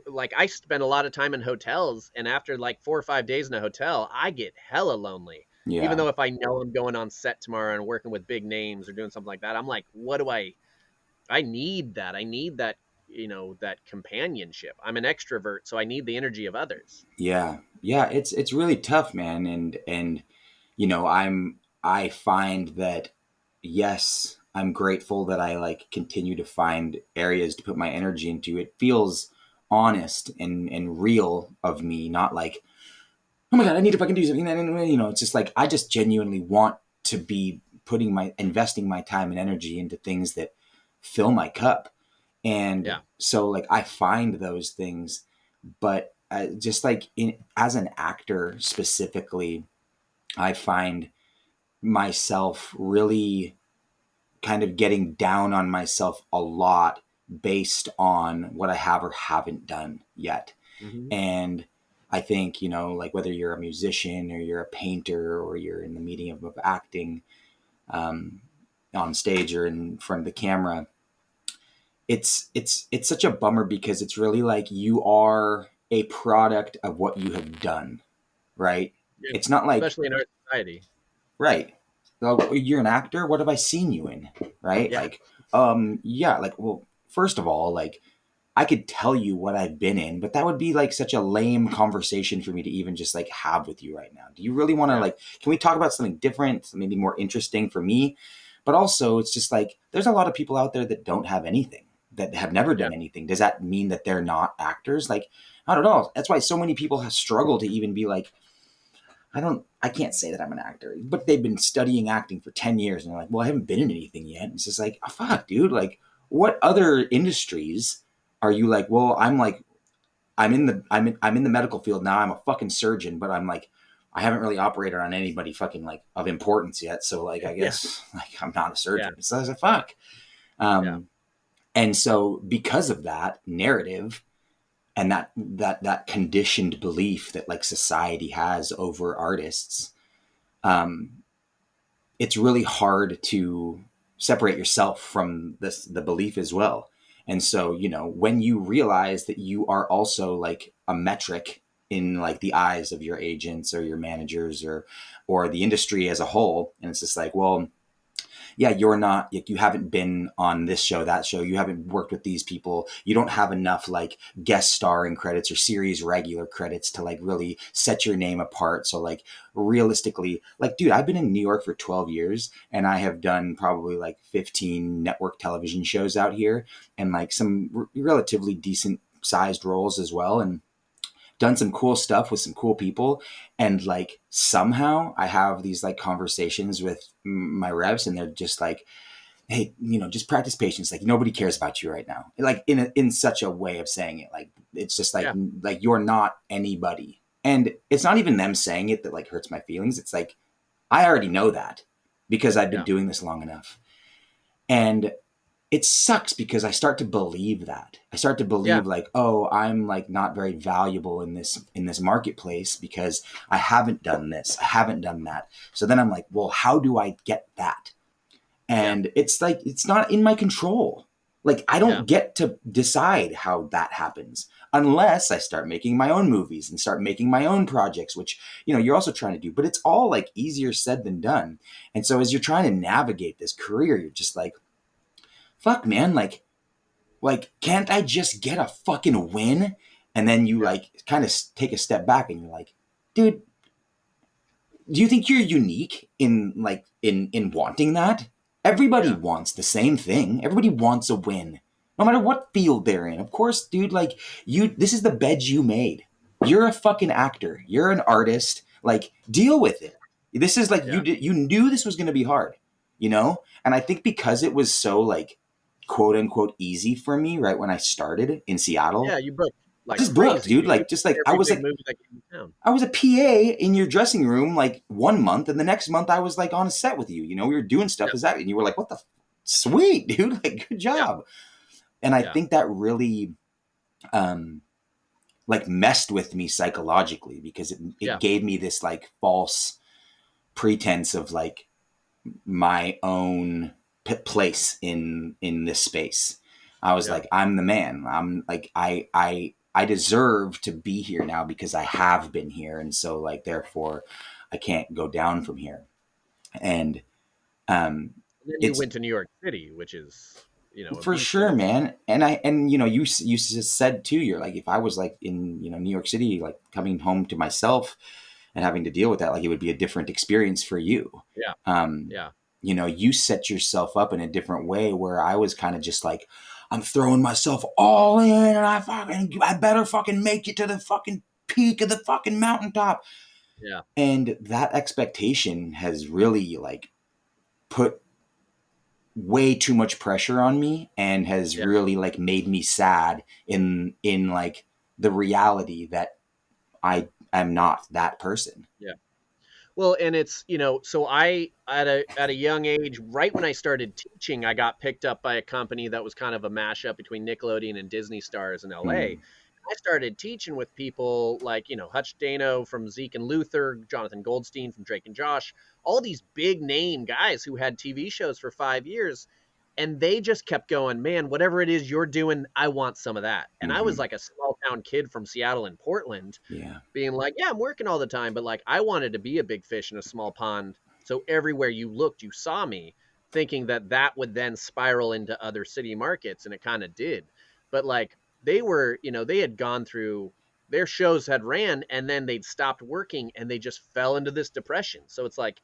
like I spend a lot of time in hotels, and after like 4 or 5 days in a hotel, I get hella lonely. Even Yeah. though if I know I'm going on set tomorrow and working with big names or doing something like that, I'm like, what do I need that. I need that, that companionship. I'm an extrovert, so I need the energy of others. Yeah. Yeah. It's really tough, man. And I find that, yes, I'm grateful that I like continue to find areas to put my energy into. It feels honest and real of me, not like, oh my God, I need to fucking do something. It's just like, I just genuinely want to be investing my time and energy into things that fill my cup. And Yeah. so like, I find those things, but just like as an actor specifically, I find myself really kind of getting down on myself a lot based on what I have or haven't done yet. Hmm. And I think, like whether you're a musician or you're a painter or you're in the medium of acting, um, on stage or in front of the camera, it's such a bummer because it's really like you are a product of what you have done, right? Yeah. It's not like, Especially in our society. right, oh, you're an actor, what have I seen you in, right? Yeah. Like, yeah, like, well, first of all, like, I could tell you what I've been in, but that would be like such a lame conversation for me to even just like have with you right now. Do you really want to Yeah. like, can we talk about something different, maybe more interesting for me? But also, it's just like, there's a lot of people out there that don't have anything, that have never Yeah. done anything. Does that mean that they're not actors? Like, I don't know. That's why so many people have struggled to even be like, I can't say that I'm an actor, but they've been studying acting for 10 years and they're like, well, I haven't been in anything yet. And it's just like, oh, fuck, dude. Like, what other industries are you like, well, I'm in the medical field now. I'm a fucking surgeon, but I'm like, I haven't really operated on anybody fucking like of importance yet. So like, I Yeah. guess like I'm not a Yeah. surgeon. So I was like, fuck. Yeah. Um, and so because of that narrative and that conditioned belief that like society has over artists, um, it's really hard to separate yourself from the belief as well. And so, when you realize that you are also like a metric in like the eyes of your agents or your managers or the industry as a whole, and it's just like, well, yeah, you're not, like, you haven't been on this show, that show, you haven't worked with these people, you don't have enough like guest starring credits or series regular credits to like really set your name apart. So like realistically, like, dude, I've been in New York for 12 years and I have done probably like 15 network television shows out here and like some relatively decent sized roles as well, and done some cool stuff with some cool people. And like somehow I have these like conversations with my reps and they're just like, hey, just practice patience, like nobody cares about you right now, like in such a way of saying it, like it's just like Yeah. like you're not anybody. And it's not even them saying it that like hurts my feelings. It's like I already know that because I've been Yeah. doing this long enough. And it sucks because I start to believe that. I start to Yeah. believe like, oh, I'm like not very valuable in this marketplace because I haven't done this, I haven't done that. So then I'm like, well, how do I get that? Yeah. And it's like it's not in my control. Like I Yeah. don't get to decide how that happens unless I start making my own movies and start making my own projects, which you're also trying to do. But it's all like easier said than done. And so as you're trying to navigate this career, you're just like, fuck, man, like, can't I just get a fucking win? And then you Yeah. like kind of take a step back and you're like, dude, do you think you're unique in like in wanting that? Everybody Yeah. wants the same thing. Everybody wants a win, no matter what field they're in. Of course, dude, like this is the bed you made. You're a fucking actor. You're an artist. Like, deal with it. This is like Yeah. you knew this was going to be hard, And I think because it was so like quote unquote easy for me right when I started in Yeah. Seattle, You booked I like just booked, crazy, dude. dude. You Like just like booked I every was big like movie that came to town. I was a PA in your dressing room like 1 month, and the next month I was like on a set with you. We were doing stuff Yeah. as that, and you were like, "What the sweet, dude! Like, good Yeah. job." And I Yeah. think that really, um, like messed with me psychologically because it Yeah. gave me this like false pretense of like my own place in this space. I was Yeah. like, I'm the man. I'm like, I deserve to be here now because I have been here, and so like therefore, I can't go down from here. And um, And then you it's went to New York City, which is, a for beast in sure, it. man. And you just said too, you're like, if I was like in New York City, like coming home to myself and having to deal with that, like it would be a different experience for you. Yeah. Um, Yeah. you set yourself up in a different way where I was kind of just like, I'm throwing myself all in and I better fucking make it to the fucking peak of the fucking mountaintop. Yeah. And that expectation has really like put way too much pressure on me and has Yeah. really like made me sad in like the reality that I am not that person. Yeah. Well, and it's, so I at a young age, right when I started teaching, I got picked up by a company that was kind of a mashup between Nickelodeon and Disney Stars in LA. Mm. I started teaching with people like, Hutch Dano from Zeke and Luther, Jonathan Goldstein from Drake and Josh, all these big name guys who had TV shows for 5 years. And they just kept going, man, whatever it is you're doing, I want some of that. And I was Hmm. like a small town kid from Seattle and Portland Yeah. being like, yeah, I'm working all the time. But like, I wanted to be a big fish in a small pond. So everywhere you looked, you saw me, thinking that that would then spiral into other city markets. And it kind of did. But like, they were, they had gone through their shows had ran and then they'd stopped working and they just fell into this depression. So it's like,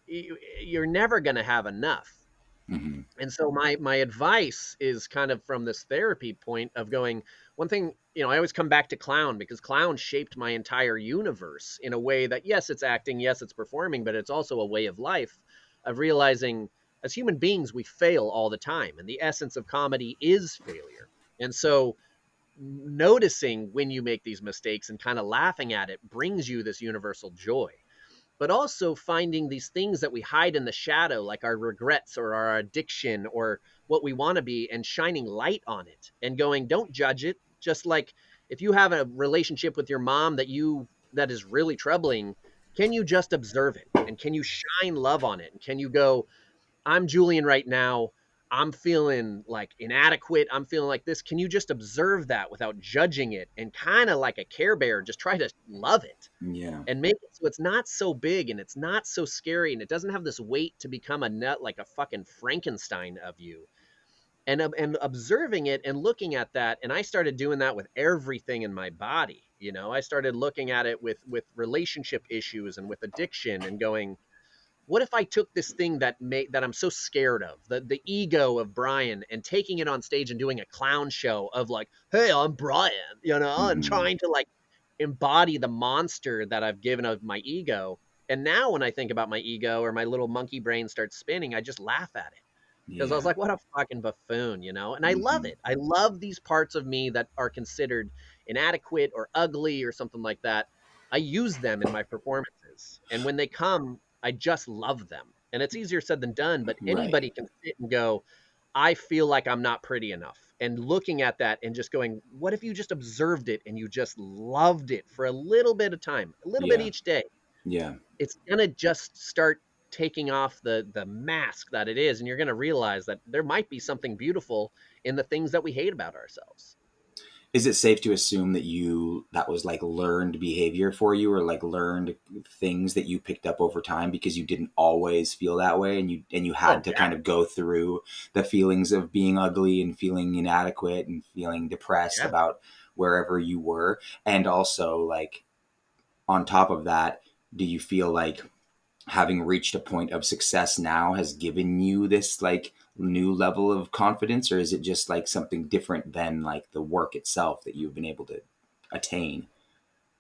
you're never going to have enough. Hmm. And so my advice is kind of from this therapy point of going, one thing, I always come back to clown because clown shaped my entire universe in a way that, yes, it's acting, yes, it's performing, but it's also a way of life, of realizing as human beings we fail all the time, and the essence of comedy is failure. And so noticing when you make these mistakes and kind of laughing at it brings you this universal joy, but also finding these things that we hide in the shadow, like our regrets or our addiction or what we want to be, and shining light on it and going, don't judge it. Just like if you have a relationship with your mom that is really troubling, can you just observe it? And can you shine love on it? And can you go, I'm Julian right now. I'm feeling like inadequate. I'm feeling like this. Can you just observe that without judging it and kind of like a Care Bear, just try to love it Yeah. and make it so it's not so big and it's not so scary and it doesn't have this weight to become a nut like a fucking Frankenstein of you. And observing it and looking at that, and I started doing that with everything in my body. I started looking at it with relationship issues and with addiction and going, what if I took this thing that I'm so scared of, the ego of Brian, and taking it on stage and doing a clown show of like, hey, I'm Brian, and Hmm. trying to like embody the monster that I've given of my ego. And now when I think about my ego or my little monkey brain starts spinning, I just laugh at it because I was Yeah. like, what a fucking buffoon. And I love Hmm. it. I love these parts of me that are considered inadequate or ugly or something like that. I use them in my performances. And when they come, I just love them. And it's easier said than done, but Right. anybody can sit and go, I feel like I'm not pretty enough. And looking at that and just going, what if you just observed it and you just loved it for a little bit of time, a little bit Yeah. each day? Yeah. It's gonna just start taking off the mask that it is, and you're gonna realize that there might be something beautiful in the things that we hate about ourselves. Is it safe to assume that that was like learned behavior for you, or like learned things that you picked up over time because you didn't always feel that way, and you Oh, had to kind of go through the feelings of being ugly and feeling inadequate and feeling depressed yeah. about wherever you were? And also, like, on top of that, do you feel like having reached a point of success now has given you this like new level of confidence, or is it just like something different than like the work itself that you've been able to attain?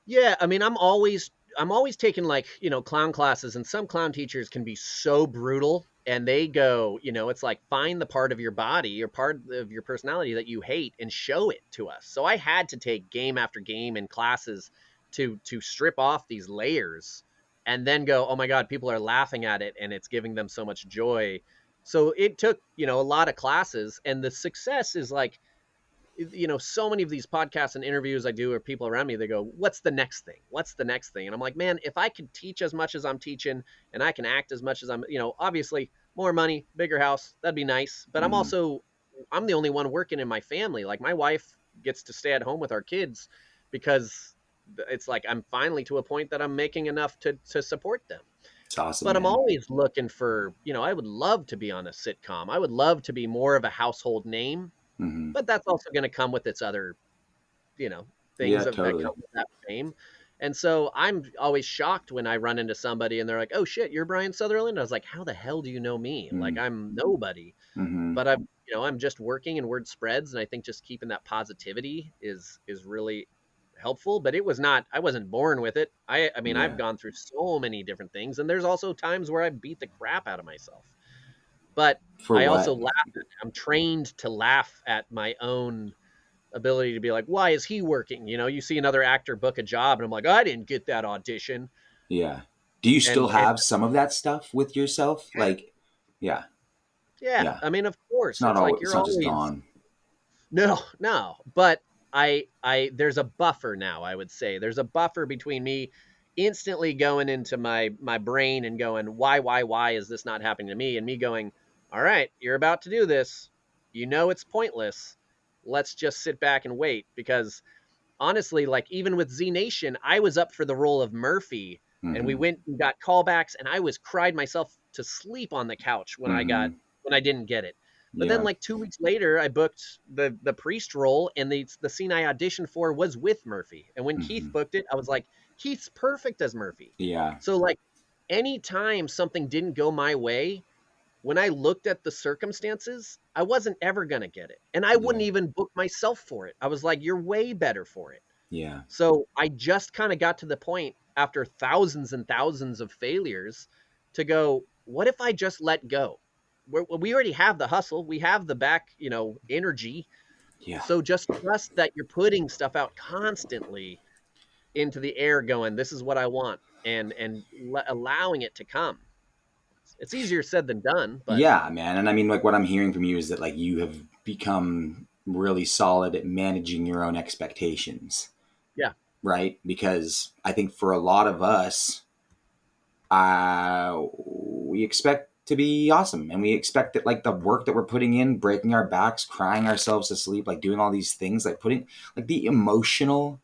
Yeah, I mean, I'm always taking like, clown classes, and some clown teachers can be so brutal and they go, it's like find the part of your body or part of your personality that you hate and show it to us. So I had to take game after game in classes to strip off these layers and then go, "Oh my god, people are laughing at it and it's giving them so much joy." So it took, a lot of classes, and the success is like, so many of these podcasts and interviews I do, or people around me, they go, what's the next thing? What's the next thing? And I'm like, man, if I could teach as much as I'm teaching and I can act as much as obviously more money, bigger house, that'd be nice. But Mm-hmm. I'm the only one working in my family. Like my wife gets to stay at home with our kids because it's like I'm finally to a point that I'm making enough to support them. It's awesome, But I'm man. always looking for, I would love to be on a sitcom. I would love to be more of a household name, Mm-hmm. but that's also going to come with its other, you know, things Yeah, that totally. come with that fame. And so I'm always shocked when I run into somebody and they're like, "Oh shit, you're Brian Sutherland." I was like, "How the hell do you know me? Like I'm nobody." Mm-hmm. But I'm just working and word spreads, and I think just keeping that positivity is really helpful. But it was not. I wasn't born with it. I mean, I've Yeah. gone through so many different things, and there's also times where I beat the crap out of myself. But For I also what? laugh at it. I'm trained to laugh at my own ability to be like, why is he working? You see another actor book a job, and I'm like, I didn't get that audition. Yeah. Do you still And have some of that stuff with yourself? yeah, Like, yeah, yeah. yeah. I mean, of It's course, not it's all. like It's you're not just always gone. no, no, but there's a buffer now, I would say. There's a buffer between me instantly going into my brain and going, why is this not happening to me? And me going, all right, you're about to do this. You know it's pointless. Let's just sit back and wait. Because honestly, like even with Z Nation, I was up for the role of Murphy, and we Mm-hmm. went and got callbacks, and I was cried myself to sleep on the couch Mm-hmm. when I didn't get it. But then Yeah. like 2 weeks later, I booked the priest role, and the scene I auditioned for was with Murphy. And when Keith Mm-hmm. booked it, I was like, Keith's perfect as Murphy. Yeah. So like anytime something didn't go my way, when I looked at the circumstances, I wasn't ever gonna get it. And I wouldn't Yeah. even book myself for it. I was like, you're way better for it. Yeah. So I just kind of got to the point after thousands and thousands of failures to go, what if I just let go? We already have the hustle, we have the back, energy. Yeah. So just trust that you're putting stuff out constantly into the air, going, this is what I want, and allowing it to come. It's easier said than done, but Yeah, man. And I mean, like, what I'm hearing from you is that, like, you have become really solid at managing your own expectations, yeah, right? Because I think for a lot of us, we expect to be awesome, and we expect that, like, the work that we're putting in, breaking our backs, crying ourselves to sleep, like doing all these things, like putting, like, the emotional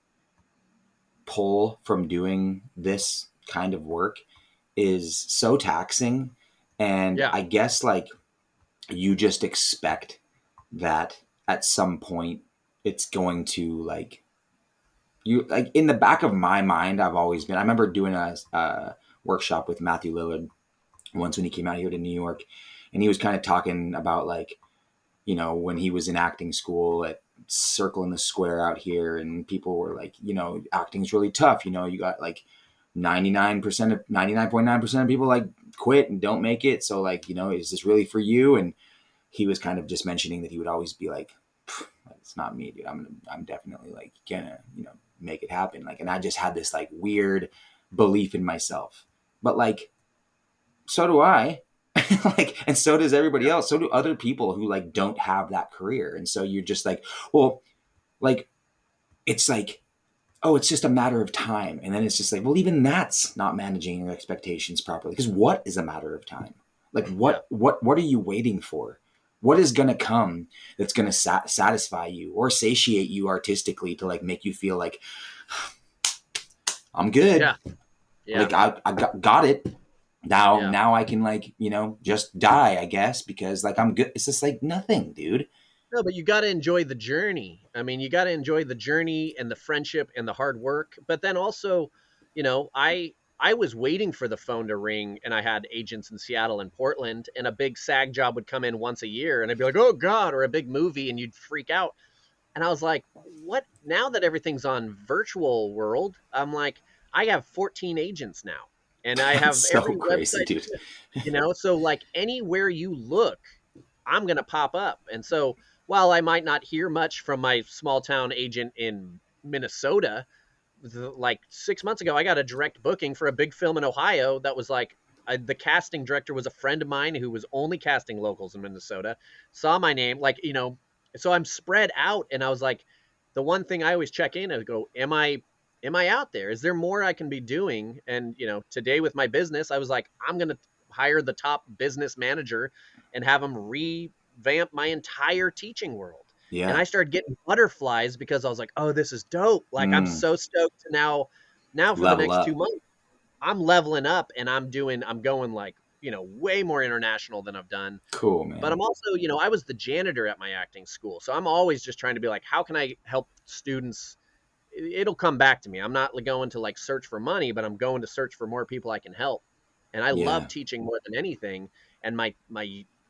pull from doing this kind of work is so taxing. And yeah, I guess, like, you just expect that at some point it's going to, like, you, like, in the back of my mind, I've always been, I remember doing a workshop with Matthew Lillard once when he came out here to New York, and he was kind of talking about, like, when he was in acting school at Circle in the Square out here, and people were like, acting's really tough. You got like 99.9% of people, like, quit and don't make it. So, like, is this really for you? And he was kind of just mentioning that he would always be like, it's not me, dude. I'm definitely, like, gonna, make it happen. Like, and I just had this, like, weird belief in myself, but, like, so do I. Like, and so does everybody yeah, else. So do other people who, like, don't have that career. And so you're just like, well, like, it's like, oh, it's just a matter of time. And then it's just like, well, even that's not managing your expectations properly. Because what is a matter of time? Like, yeah, what are you waiting for? What is going to come that's going to satisfy you or satiate you artistically to, like, make you feel like I'm good. yeah, yeah, Like, I got it. Now, yeah. I can, like, just die, I guess, because, like, I'm good. It's just like nothing, dude. No, but you got to enjoy the journey. I mean, you got to enjoy the journey and the friendship and the hard work. But then also, I was waiting for the phone to ring, and I had agents in Seattle and Portland, and a big SAG job would come in once a year, and I'd be like, "Oh God," or a big movie, and you'd freak out. And I was like, "What?" Now that everything's on virtual world, I'm like, I have 14 agents now, and I That's have so every crazy, website, dude. so like anywhere you look, I'm going to pop up. And so while I might not hear much from my small town agent in Minnesota, like 6 months ago, I got a direct booking for a big film in Ohio that was like, the casting director was a friend of mine who was only casting locals in Minnesota, saw my name, like, so I'm spread out. And I was like, the one thing I always check in, I go, am I out there? Is there more I can be doing? And, today with my business, I was like, I'm going to hire the top business manager and have him revamp my entire teaching world. And Yeah. I started getting butterflies because I was like, oh, this is dope. Like, I'm Mm, so stoked to now for the level next up. 2 months, I'm leveling up, and I'm going like, way more international than I've done. Cool, But I'm man. also, I was the janitor at my acting school. So I'm always just trying to be like, how can I help students? It'll come back to me. I'm not going to like search for money, but I'm going to search for more people I can help. And I love Yeah. teaching more than anything. And my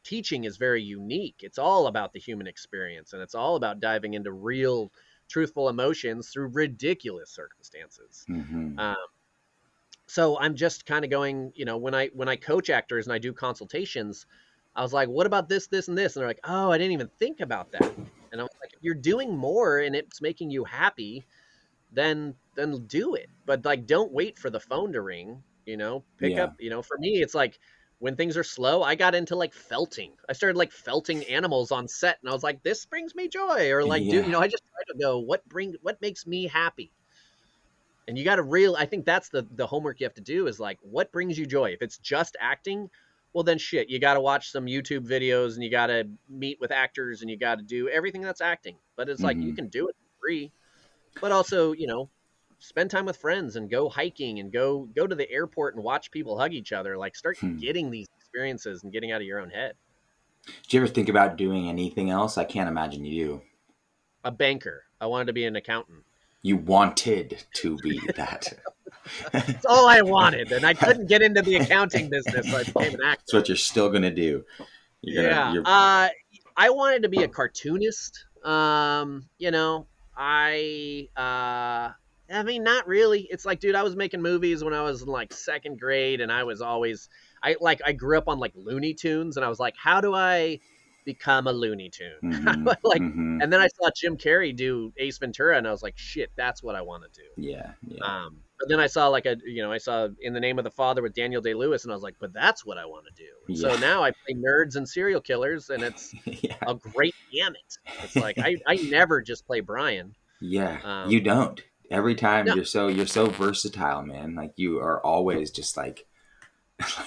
teaching is very unique. It's all about the human experience, and it's all about diving into real, truthful emotions through ridiculous circumstances. Mm-hmm. Um, so I'm just kind of going, when I coach actors and I do consultations, I was like, what about this, this, and this? And they're like, oh, I didn't even think about that. And I was like, if you're doing more and it's making you happy, then do it. But like, don't wait for the phone to ring. Pick Yeah. up. For me, it's like when things are slow, I got into like felting. I started like felting animals on set, and I was like, this brings me joy. Or like, Yeah. I just try to go, what makes me happy? And you got to I think that's the homework you have to do is like, what brings you joy? If it's just acting, well then shit, you got to watch some YouTube videos and you got to meet with actors and you got to do everything that's acting. But it's like, you Hmm. can do it for free, but also, spend time with friends and go hiking and go to the airport and watch people hug each other. Like, start Hmm. getting these experiences and getting out of your own head. Do you ever think about doing anything else? I can't imagine you do. A banker. I wanted to be an accountant. You wanted to be that. It's all I wanted, and I couldn't get into the accounting business, so I became an That's actor. what you're still gonna do. Yeah. You're I wanted to be a cartoonist. I mean, not really. It's like, dude, I was making movies when I was in like second grade, and I grew up on like Looney Tunes, and I was like, how do I become a Looney Tune? mm-hmm, Like, mm-hmm. and then I saw Jim Carrey do Ace Ventura, and I was like, shit, that's what I want to do. Yeah, yeah, But then I saw I saw In the Name of the Father with Daniel Day-Lewis, and I was like, but that's what I want to do. And so yeah, now I play nerds and serial killers, and it's yeah. a great gamut. It's like I never just play Brian. Yeah, Um, you don't. Every time no, you're so versatile, man. Like you are always just like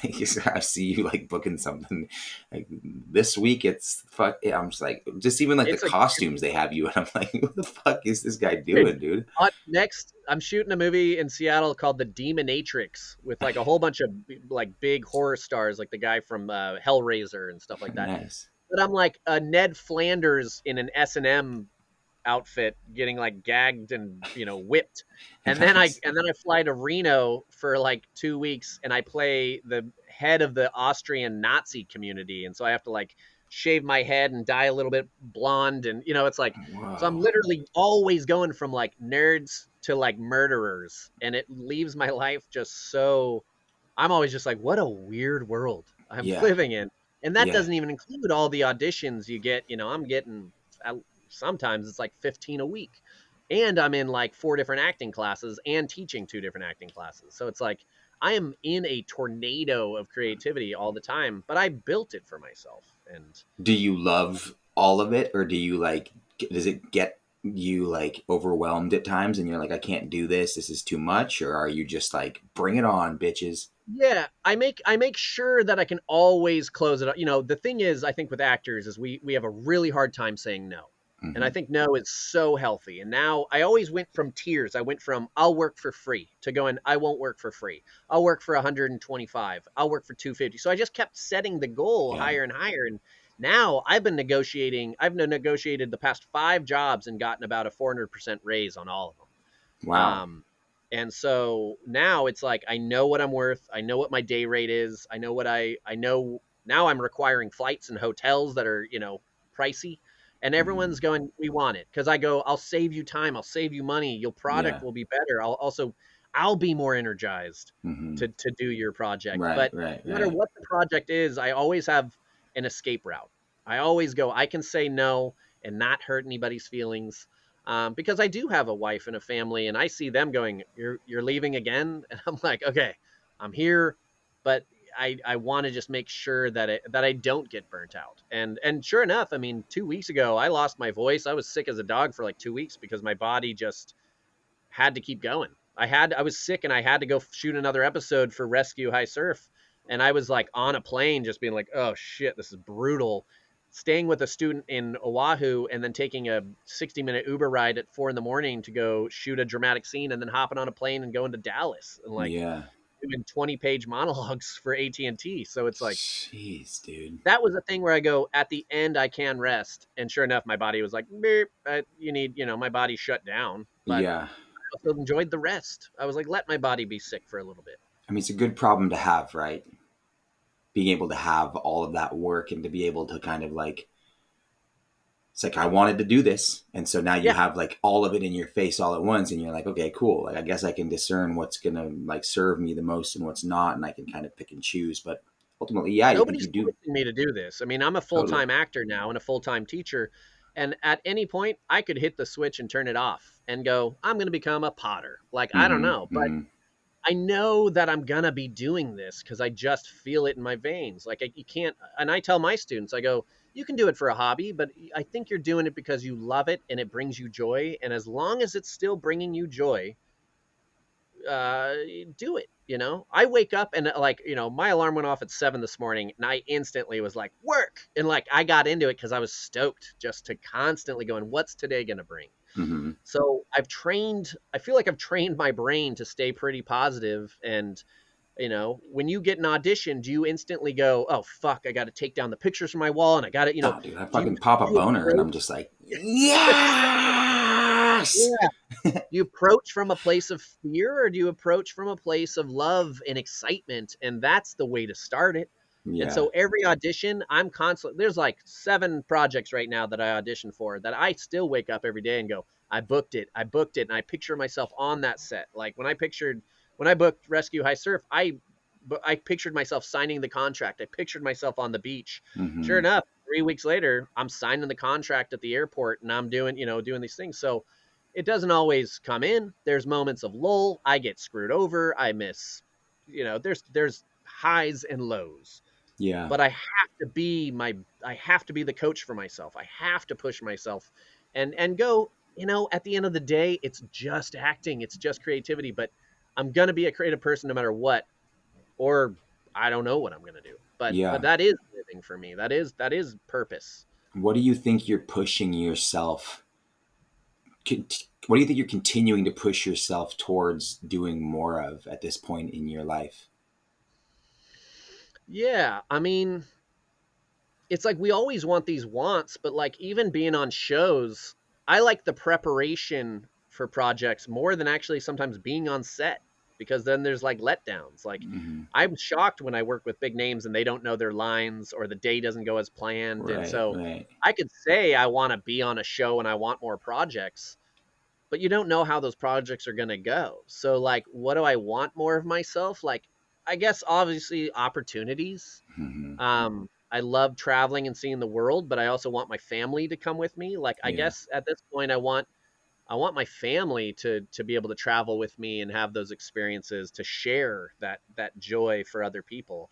like I see you like booking something like this week. It's fuck. Yeah, I'm just like just even like the it's a costumes they have you, and I'm like, what the fuck is this guy dude. doing, dude? Next, I'm shooting a movie in Seattle called The Demonatrix with like a whole bunch of like big horror stars, like the guy from Hellraiser and stuff like that. Nice. But I'm like a Ned Flanders in an S&M outfit getting like gagged and whipped, and then Nice. I fly to Reno for like 2 weeks and I play the head of the Austrian Nazi community, and so I have to like shave my head and dye a little bit blonde, and it's like, so I'm Whoa. literally always going from like nerds to like murderers, and it leaves my life just so, I'm always just like, what a weird world I'm Yeah. living in. And that Yeah. doesn't even include all the auditions you get. I'm getting, sometimes it's like 15 a week. And I'm in like 4 different acting classes and teaching 2 different acting classes. So it's like I am in a tornado of creativity all the time, but I built it for myself. And Do you love all of it, or do you like? Does it get you like overwhelmed at times, and you're like, I can't do this. This is too much, or are you just like, bring it on, bitches? yeah, I make sure that I can always close it up. The thing is, I think with actors is we have a really hard time saying no. And I Hmm. think no is so healthy. And now I always went from tiers. I went from I'll work for free to going I won't work for free. I'll work for 125. I'll work for 250. So I just kept setting the goal Yeah. higher and higher. And now I've been negotiating. I've negotiated the past 5 jobs and gotten about a 400% raise on all of them. Wow. And so now it's like I know what I'm worth. I know what my day rate is. I know what I know. Now I'm requiring flights and hotels that are pricey, and Hmm. everyone's going, we want it, because I go, I'll save you time, I'll save you money, your Yeah. product will be better. I'll be more energized Hmm. to do your project. Right. But Right. no matter Right. what the project is, I always have an escape route. I always go, I can say no and not hurt anybody's feelings. Because I do have a wife and a family, and I see them going, "You're leaving again," and I'm like, "Okay, I'm here, but I want to just make sure that I don't get burnt out." And sure enough, I mean, 2 weeks ago, I lost my voice. I was sick as a dog for like 2 weeks because my body just had to keep going. I was sick and I had to go shoot another episode for Rescue High Surf, and I was like on a plane, just being like, "Oh shit, this is brutal." Staying with a student in Oahu and then taking a 60-minute Uber ride at 4 in the morning to go shoot a dramatic scene, and then hopping on a plane and going to Dallas and like Yeah. doing 20-page monologues for AT&T. So it's like, Jeez, dude. that was a thing where I go, at the end, I can rest. And sure enough, my body was like, beep, you need, my body shut down. But Yeah. I also enjoyed the rest. I was like, let my body be sick for a little bit. I mean, it's a good problem to have, right? Being able to have all of that work and to be able to kind of like, it's like I wanted to do this, and so now you Yeah, have like all of it in your face all at once, and you're like, okay, cool. Like I guess I can discern what's gonna like serve me the most and what's not, and I can kind of pick and choose. But ultimately, yeah, you think you nobody's do forcing me to do this. I mean, I'm a totally. full-time actor now and a full-time teacher. And at any point, I could hit the switch and turn it off and go, I'm going to become a potter. Like, I don't Mm-hmm. know. But Mm-hmm. I know that I'm gonna be doing this because I just feel it in my veins. Like you can't. And I tell my students, I go, you can do it for a hobby, but I think you're doing it because you love it and it brings you joy. And as long as it's still bringing you joy, uh, do it. I wake up and like, my alarm went off at 7 this morning and I instantly was like, work. And like, I got into it because I was stoked just to constantly going, what's today going to bring? Mm-hmm. So I feel like I've trained my brain to stay pretty positive. And, when you get an audition, do you instantly go, oh, fuck, I got to take down the pictures from my wall and I got to, Oh, dude, I do fucking pop a you boner and I'm just like, yes. yeah. Do you approach from a place of fear or do you approach from a place of love and excitement? And that's the way to start it. And Yeah. so every audition, I'm constantly, there's like 7 projects right now that I audition for that I still wake up every day and go, I booked it. And I picture myself on that set. Like when I booked Rescue High Surf, I pictured myself signing the contract. I pictured myself on the beach. Mm-hmm. Sure enough, 3 weeks later, I'm signing the contract at the airport and I'm doing these things. So it doesn't always come in. There's moments of lull. I get screwed over. I miss, there's highs and lows. Yeah. But I have to be the coach for myself. I have to push myself and go, at the end of the day, it's just acting. It's just creativity, but I'm going to be a creative person no matter what, or I don't know what I'm going to do, but that is living for me. That is purpose. What do you think you're pushing yourself? What do you think you're continuing to push yourself towards doing more of at this point in your life? Yeah. I mean, it's like we always want these wants, but like even being on shows, I like the preparation for projects more than actually sometimes being on set, because then there's like letdowns. Like Mm-hmm. I'm shocked when I work with big names and they don't know their lines or the day doesn't go as planned. Right, and so right. I could say I want to be on a show and I want more projects, but you don't know how those projects are going to go. So like, what do I want more of myself? Like, I guess obviously opportunities. Mm-hmm. I love traveling and seeing the world, but I also want my family to come with me. Like, I Yeah. guess at this point, I want my family to be able to travel with me and have those experiences, to share that joy for other people.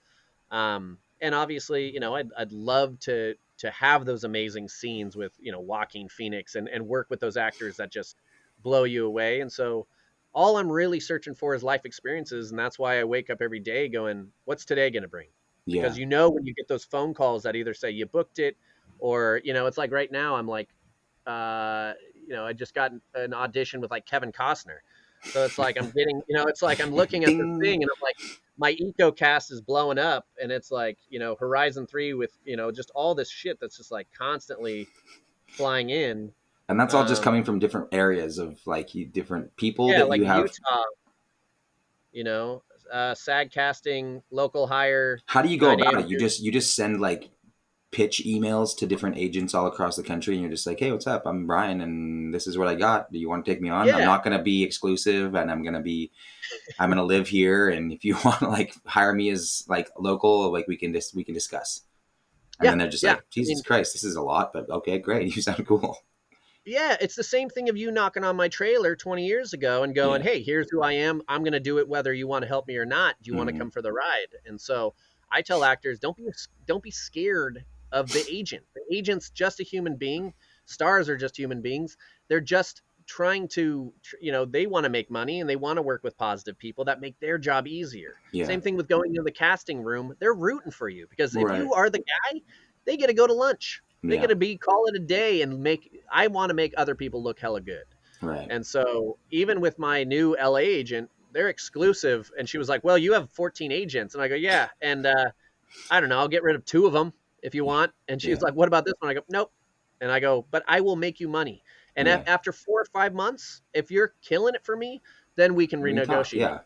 And obviously, I'd love to have those amazing scenes with, Joaquin Phoenix and work with those actors that just blow you away. And so all I'm really searching for is life experiences. And that's why I wake up every day going, what's today going to bring? Yeah. Because, when you get those phone calls that either say you booked it or, it's like right now I'm like, I just got an audition with like Kevin Costner. So it's like I'm getting, it's like I'm looking at this thing and I'm like, my EcoCast is blowing up and it's like, Horizon 3 with, just all this shit that's just like constantly flying in. And that's all just coming from different areas of like different people Yeah, that like you have. Utah, SAG casting, local hire. How do you go about it? Years. You just send like pitch emails to different agents all across the country and you're just like, hey, what's up? I'm Brian and this is what I got. Do you want to take me on? Yeah. I'm not going to be exclusive and I'm going to live here. And if you want to like hire me as like local, like we can discuss. And then they're just like, Jesus Christ, this is a lot, but okay, great. You sound cool. Yeah, it's the same thing of you knocking on my trailer 20 years ago and going, hey, here's who I am. I'm going to do it whether you want to help me or not. Do you want to come for the ride? And so I tell actors, don't be scared of the agent. The agent's just a human being. Stars are just human beings. They're just trying to, they want to make money and they want to work with positive people that make their job easier. Yeah. Same thing with going into the casting room. They're rooting for you because if you are the guy, they get to go to lunch. They got to call it a day and I want to make other people look hella good. Right. And so even with my new LA agent, they're exclusive. And she was like, well, you have 14 agents. And I go, yeah. And I don't know, I'll get rid of 2 of them if you want. And she's like, what about this one? I go, nope. And I go, but I will make you money. And after 4 or 5 months, if you're killing it for me, then we can renegotiate.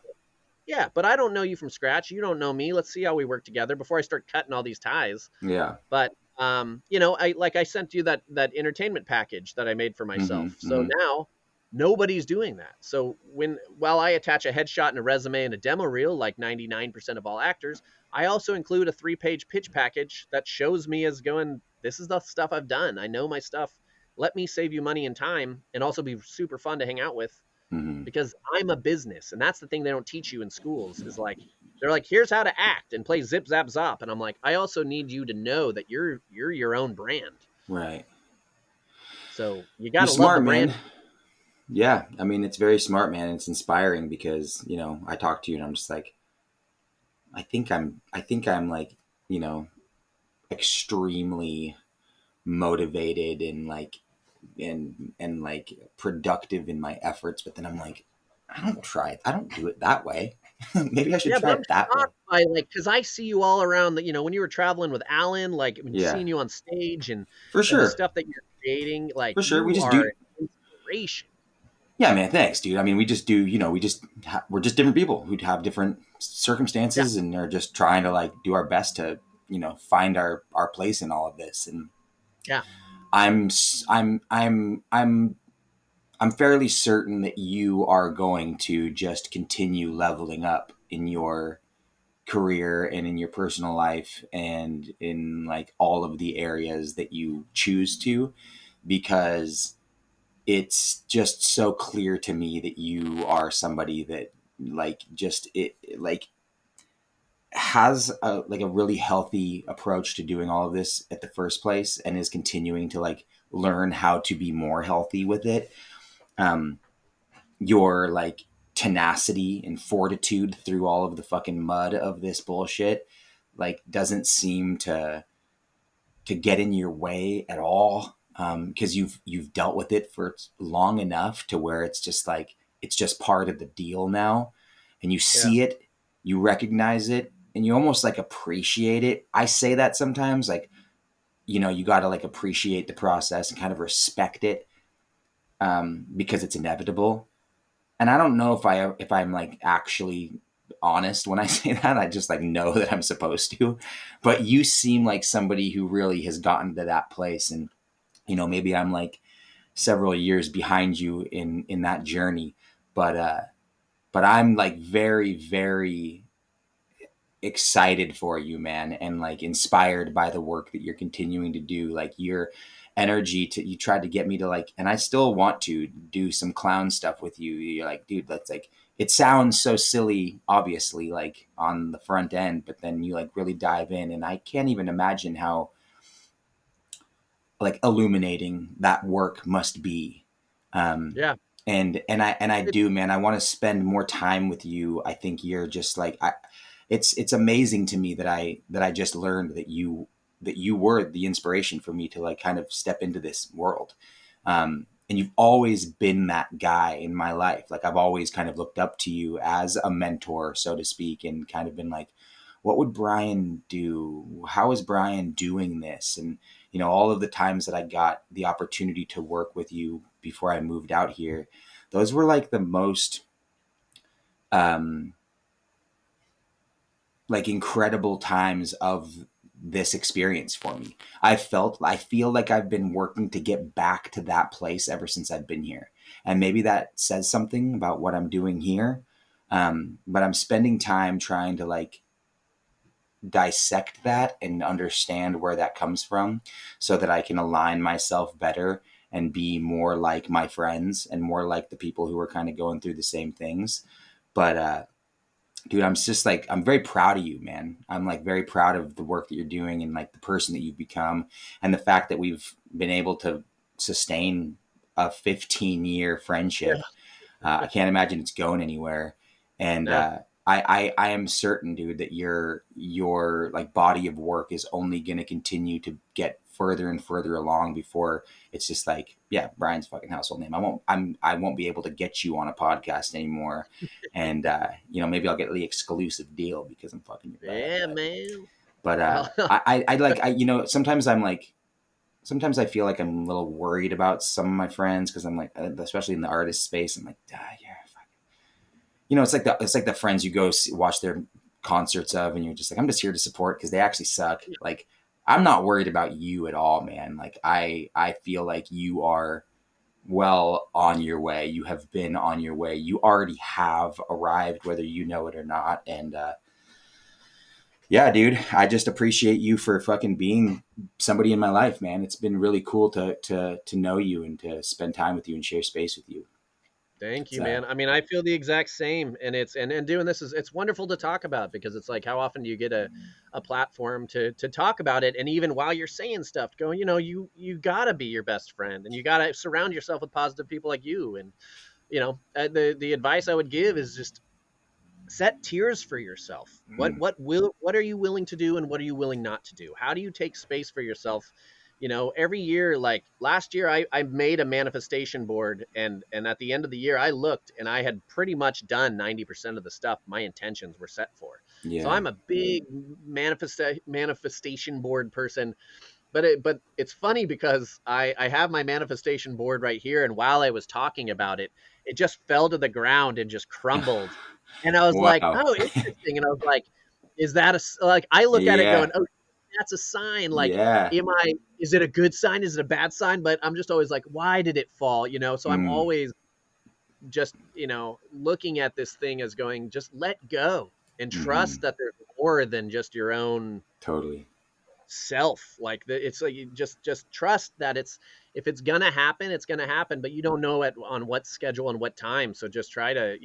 Yeah, but I don't know you from scratch. You don't know me. Let's see how we work together before I start cutting all these ties. Yeah. But I sent you that entertainment package that I made for myself. So now nobody's doing that. So while I attach a headshot and a resume and a demo reel, like 99% of all actors, I also include a 3-page pitch package that shows me as going, this is the stuff I've done. I know my stuff. Let me save you money and time and also be super fun to hang out with. Mm-hmm. because I'm a business. And that's the thing they don't teach you in schools is like, they're like, here's how to act and play zip, zap, zop. And I'm like, I also need you to know that you're your own brand. Right. So you got You're to love the smart, brand. man. Yeah. I mean, it's very smart, man. It's inspiring because, I talk to you and I'm just like, I think I'm like, you know, extremely motivated and like, and like productive in my efforts. But then I'm like, I don't do it that way. Maybe I should Yeah, but try I'm it that way. shocked by like because I see you all around the when you were traveling with Alan, like when Yeah, seeing you on stage for and the sure. stuff that you're creating, like For sure. We you just are do. an inspiration. Yeah, man. Thanks, dude. I mean, we just do. We're just different people who have different Yeah, circumstances and are just trying to like do our best to, find our place in all of this. And yeah, I'm s- I'm fairly certain that you are going to just continue leveling up in your career and in your personal life and in like all of the areas that you choose to, because it's just so clear to me that you are somebody that like just it like has a really healthy approach to doing all of this at the first place and is continuing to like learn how to be more healthy with it. um your like tenacity and fortitude through all of the fucking mud of this bullshit like doesn't seem to get in your way at all, because you've dealt with it for long enough to where it's just like it's just part of the deal now, and you yeah, see it, you recognize it, and you almost like appreciate it. I say that sometimes, like, you got to like appreciate the process and kind of respect it, because it's inevitable. And I don't know if I'm like actually honest when I say that. I just like know that I'm supposed to. But you seem like somebody who really has gotten to that place, and maybe I'm like several years behind you in that journey. But I'm like very, very excited for you, man, and like inspired by the work that you're continuing to do. Like your energy to you tried to get me to like, and I still want to do some clown stuff with you. You're like, dude, that's like, it sounds so silly, obviously, like on the front end, but then you like really dive in, and I can't even imagine how like illuminating that work must be. Um, yeah. and I It, do, man. I want to spend more time with you. I think you're just like it's amazing to me that I just learned that you were the inspiration for me to like kind of step into this world. And you've always been that guy in my life. Like I've always kind of looked up to you as a mentor, so to speak, and kind of been like, what would Brian do? How is Brian doing this? And all of the times that I got the opportunity to work with you before I moved out here, those were like the most um, like incredible times of this experience for me. I feel like I've been working to get back to that place ever since I've been here. And maybe that says something about what I'm doing here. But I'm spending time trying to like dissect that and understand where that comes from so that I can align myself better and be more like my friends and more like the people who are kind of going through the same things. But dude, I'm just like, I'm very proud of you, man. I'm like very proud of the work that you're doing and like the person that you've become, and the fact that we've been able to sustain a 15-year yeah, friendship. I can't imagine it's going anywhere. And no, I am certain, dude, that your like body of work is only going to continue to get further and further along before it's just like, yeah, Brian's fucking household name. I won't be able to get you on a podcast anymore. And maybe I'll get the exclusive deal because I'm fucking your bud. yeah, But man. but Well, I like I sometimes I'm like, sometimes I feel like I'm a little worried about some of my friends because I'm like, especially in the artist space, I'm like, yeah, it's like the friends you go watch their concerts of, and you're just like, I'm just here to support because they actually suck. Like, I'm not worried about you at all, man. Like, I feel like you are well on your way. You have been on your way. You already have arrived, whether you know it or not. And yeah, dude, I just appreciate you for fucking being somebody in my life, man. It's been really cool to know you and to spend time with you and share space with you. Thank It's, you, man. I mean, I feel the exact same, and and doing this is it's wonderful to talk about because it's like how often do you get a platform to talk about it, and even while you're saying stuff, going, you gotta be your best friend, and you gotta surround yourself with positive people like you, and the advice I would give is just set tiers for yourself. What are you willing to do and what are you willing not to do? How do you take space for yourself? Every year, like last year, I made a manifestation board, and at the end of the year I looked and I had pretty much done 90% of the stuff my intentions were set for. So yeah. I'm a big manifestation board person. But it's funny because I have my manifestation board right here, and while I was talking about it, it just fell to the ground and just crumbled. And I was like, Wow. "Oh, interesting." And I was like, "Is that like?" I look at it Yeah. going, "Oh, that's a sign." Like, Yeah. Is it a good sign? Is it a bad sign? But I'm just always like, "Why did it fall?" So I'm Mm, always just looking at this thing as going, just let go and mm-hmm. trust that there's more than just your own Totally. self. Like it's like you just trust that if it's gonna happen, it's gonna happen, but you don't know on what schedule and what time. So just try to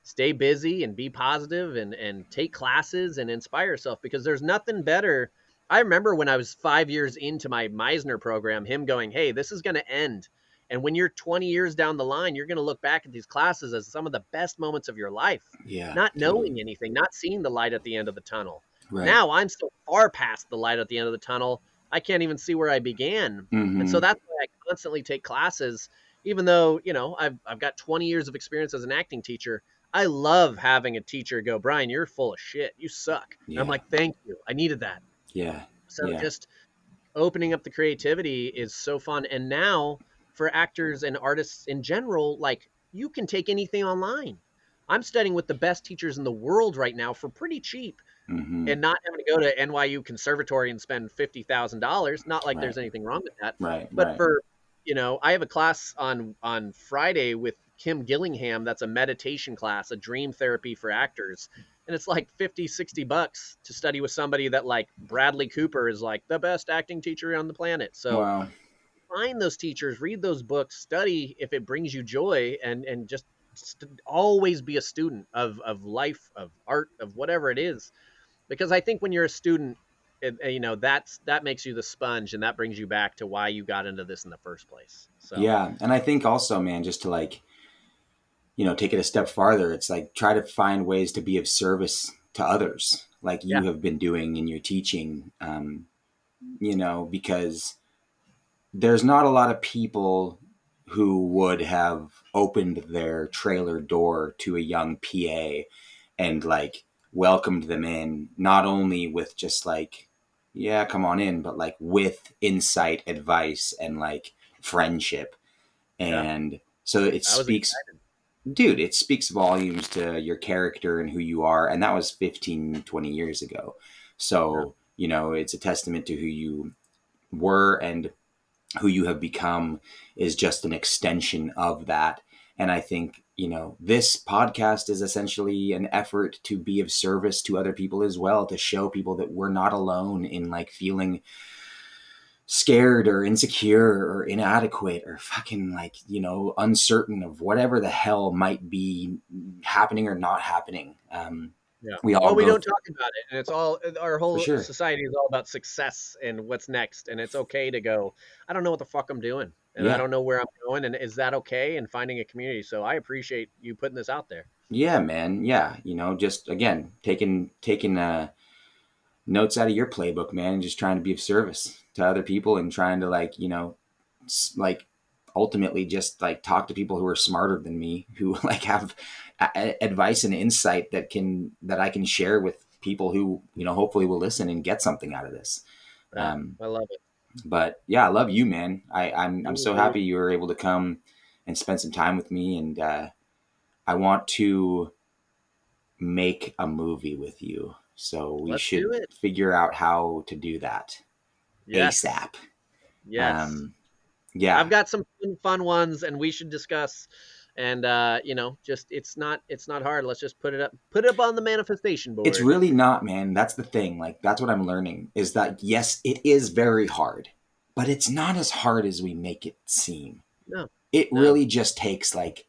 stay busy and be positive and take classes and inspire yourself, because there's nothing better. I remember when I was 5 years into my Meisner program, him going, "Hey, this is gonna end." And when you're 20 years down the line, you're going to look back at these classes as some of the best moments of your life, Yeah. not Totally. knowing anything, not seeing the light at the end of the tunnel. Right. Now I'm so far past the light at the end of the tunnel, I can't even see where I began. And so Mm-hmm. that's why I constantly take classes, even though, I've got 20 years of experience as an acting teacher. I love having a teacher go, "Brian, you're full of shit. You suck." And I'm Yeah. like, "Thank you. I needed that." Yeah. So Yeah. just opening up the creativity is so fun. And now for actors and artists in general, like you can take anything online. I'm studying with the best teachers in the world right now for pretty cheap, Mm-hmm. and not having to go to NYU Conservatory and spend $50,000. Not like Right. there's anything wrong with that, Right. but Right. I have a class on Friday with Kim Gillingham. That's a meditation class, a dream therapy for actors. And it's like 50, $60 to study with somebody that like Bradley Cooper is like the best acting teacher on the planet. So Wow. find those teachers, read those books, study if it brings you joy, and just always be a student of life, of art, of whatever it is, because I think when you're a student, that makes you the sponge, and that brings you back to why you got into this in the first place. So Yeah. And I think also, man, just to like, take it a step farther, it's like try to find ways to be of service to others, like yeah, you have been doing in your teaching, because there's not a lot of people who would have opened their trailer door to a young PA and like welcomed them in, not only with just like, yeah, come on in, but like with insight, advice, and like friendship. yeah, And so it I was speaks, excited. dude, it speaks volumes to your character and who you are. And that was 15, 20 years ago. Yeah, So, it's a testament to who you were, and who you have become is just an extension of that. And I think, this podcast is essentially an effort to be of service to other people as well, to show people that we're not alone in like feeling scared or insecure or inadequate or fucking like, uncertain of whatever the hell might be happening or not happening. yeah. We all Well, we go don't talk about it, and it's all our for whole sure. society is all about success and what's next, and it's okay to go, "I don't know what the fuck I'm doing, and I Yeah. don't know where I'm going, and is that okay?" And finding a community. So I appreciate you putting this out there. Yeah, man. Yeah. Just again, taking notes out of your playbook, man, and just trying to be of service to other people and trying to like, like ultimately just like talk to people who are smarter than me, who like have advice and insight that I can share with people who, hopefully will listen and get something out of this. Yeah, Um, I love it. but yeah, I love you, man. I'm You, so dude. happy you were able to come and spend some time with me. And, I want to make a movie with you. So we Let's do should it. figure out how to do that Yes, ASAP. yes. Um, yeah, I've got some fun ones, and we should discuss. And just it's not hard. Let's just put it up on the manifestation it's board. really not, man. That's the thing. Like, that's what I'm learning is that, yes, it is very hard, but it's not as hard as we make it seem. No, It no, really just takes like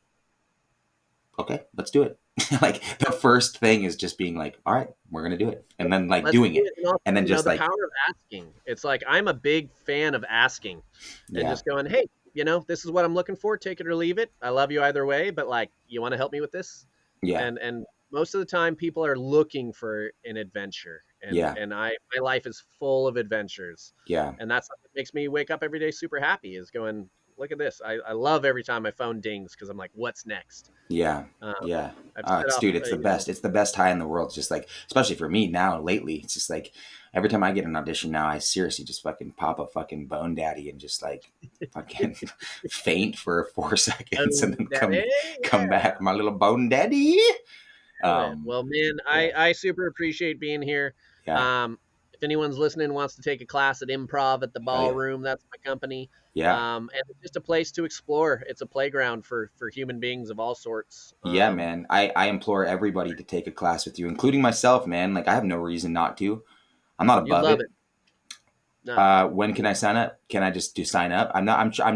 okay, let's do it. Like the first thing is just being like, all right, we're going to do it. And then like Let's doing do it. it. And also, And then just the like, power of asking. It's like I'm a big fan of asking and yeah, just going, hey, this is what I'm looking for. Take it or leave it. I love you either way, but like, you want to help me with this? yeah, And most of the time, people are looking for an adventure, yeah, and my life is full of adventures, yeah, and that's what makes me wake up every day super happy. Is going, look at this. I love every time my phone dings because I'm like, what's next? yeah, Um, yeah. I've set It's off, dude, it's the best. It's the best high in the world. It's just like, especially for me now lately, it's just like every time I get an audition now, I seriously just fucking pop a fucking Bone Daddy and just like fucking faint for 4 seconds and oh, then daddy, come yeah. back, my little Bone Daddy. Do it. Well, man, Yeah, I super appreciate being here. yeah, Um, if anyone's listening wants to take a class at Improv at the hell yeah, Ballroom, that's my company. yeah. And it's just a place to explore. It's a playground for human beings of all sorts. Yeah, man. I implore everybody to take a class with you, including myself, man. Like I have no reason not to. I'm not You'd above love it. it. No, When can I sign up? Can I just do sign up? I'm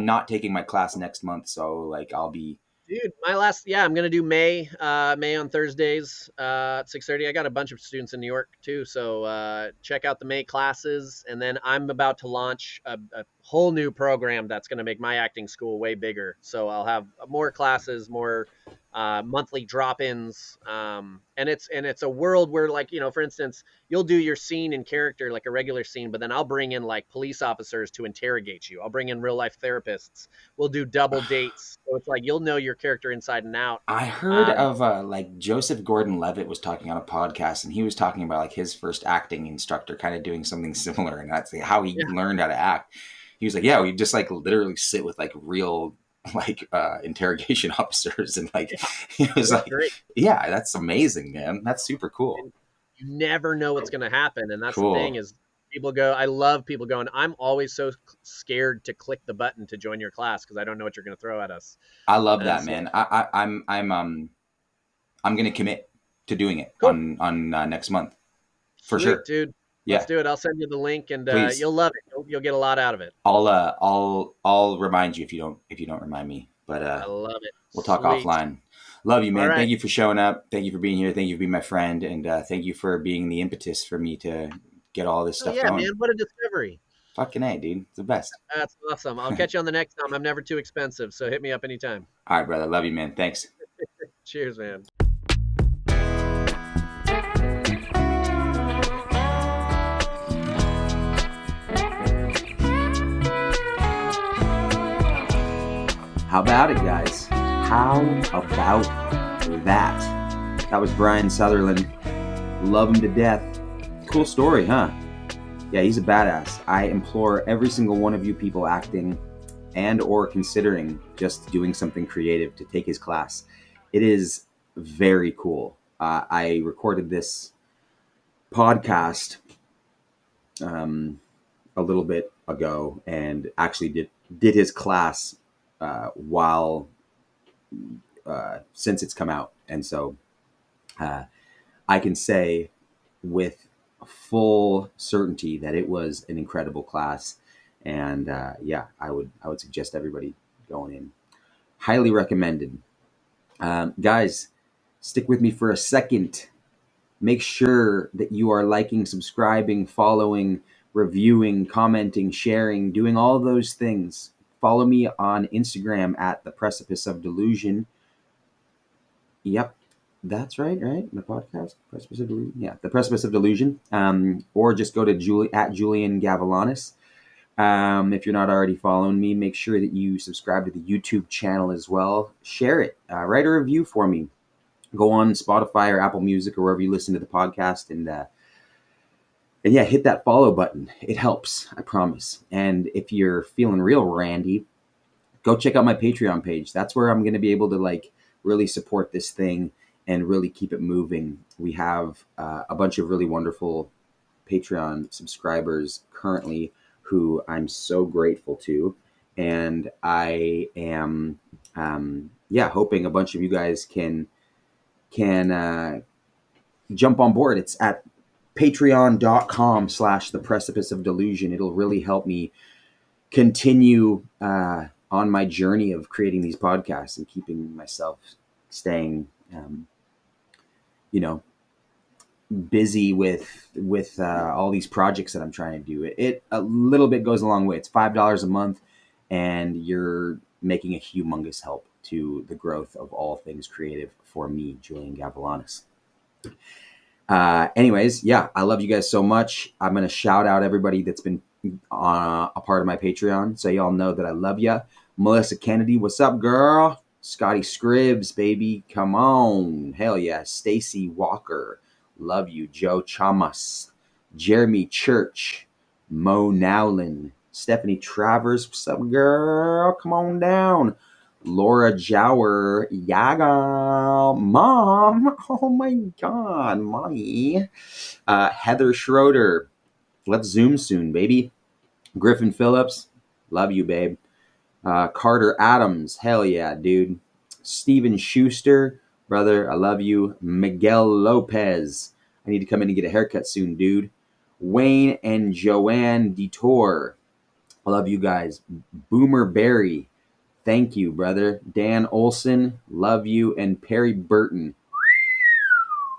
not taking my class next month, so like I'll be. dude, I'm gonna do May on Thursdays at 6:30. I got a bunch of students in New York too, so check out the May classes, and then I'm about to launch a whole new program that's gonna make my acting school way bigger. So I'll have more classes, more monthly drop-ins, and it's a world where, like, for instance, you'll do your scene in character like a regular scene, but then I'll bring in like police officers to interrogate you. I'll bring in real life therapists. We'll do double dates, so it's like you'll know your character inside and out. I heard Um, of like Joseph Gordon-Levitt was talking on a podcast, and he was talking about like his first acting instructor kind of doing something similar, and that's like, how he yeah, learned how to act. He was like, yeah, we just like literally sit with like real like interrogation officers, and like yeah, he was it's like, great. yeah, that's amazing, man. That's super cool. And you never know what's going to happen, and that's the thing Cool. is people go. I love people going. I'm always so scared to click the button to join your class because I don't know what you're going to throw at us. I love And that, so, man. I'm gonna commit to doing it cool, on next month for sweet, sure. dude. Let's Yeah, do it. I'll send you the link, and please. you'll love it. You'll get a lot out of it. I'll remind you if you don't remind me. But I love it. we'll talk Sweet. offline. Love you, All man. right. Thank you for showing up. Thank you for being here. Thank you for being my friend, and thank you for being the impetus for me to get all this Oh stuff yeah, man. going. What a discovery. Fucking A, dude. It's the best. That's awesome. I'll catch you on the next time. I'm never too expensive, so hit me up anytime. All right, brother. Love you, man. Thanks. Cheers, man. How about it, guys? How about that? That was Brian Sutherland. Love him to death. Cool story, huh? Yeah, he's a badass. I implore every single one of you people acting and or considering just doing something creative to take his class. It is very cool. I recorded this podcast a little bit ago and actually did his class while since it's come out, and so I can say with full certainty that it was an incredible class, and yeah, I would suggest everybody going in. Highly recommended. Guys, stick with me for a second. Make sure that you are liking, subscribing, following, reviewing, commenting, sharing, doing all those things. Follow me on Instagram at the Precipice of Delusion. Yep, that's right. The podcast, Precipice of Delusion. Yeah, the Precipice of Delusion. Or just go to Julian Gavilanis. If you're not already following me, make sure that you subscribe to the YouTube channel as well. Share it. Write a review for me. Go on Spotify or Apple Music or wherever you listen to the podcast, and yeah, hit that follow button. It helps, I promise. And if you're feeling real randy, go check out my Patreon page. That's where I'm going to be able to like really support this thing and really keep it moving. We have a bunch of really wonderful Patreon subscribers currently who I'm so grateful to, and I am hoping a bunch of you guys can jump on board. It's at patreon.com/the precipice of delusion. It'll really help me continue on my journey of creating these podcasts and keeping myself staying, you know, busy with all these projects that I'm trying to do. It a little bit goes a long way. It's $5 a month, and you're making a humongous help to the growth of all things creative for me, Julian Gavilanis. Anyways, yeah, I love you guys so much. I'm gonna shout out everybody that's been a part of my Patreon, so y'all know that I love ya. Melissa Kennedy, what's up, girl? Scotty Scribs, baby, come on, hell yeah. Stacy Walker, love you. Joe Chamas, Jeremy Church, Mo Nowlin, Stephanie Travers, what's up, girl? Come on down. Laura Jower, Yaga, Mom, oh my God, Mommy. Heather Schroeder, let's Zoom soon, baby. Griffin Phillips, love you, babe. Carter Adams, hell yeah, dude. Steven Schuster, brother, I love you. Miguel Lopez, I need to come in and get a haircut soon, dude. Wayne and Joanne Detour, I love you guys. Boomer Berry, thank you, brother. Dan Olson, love you. And Perry Burton,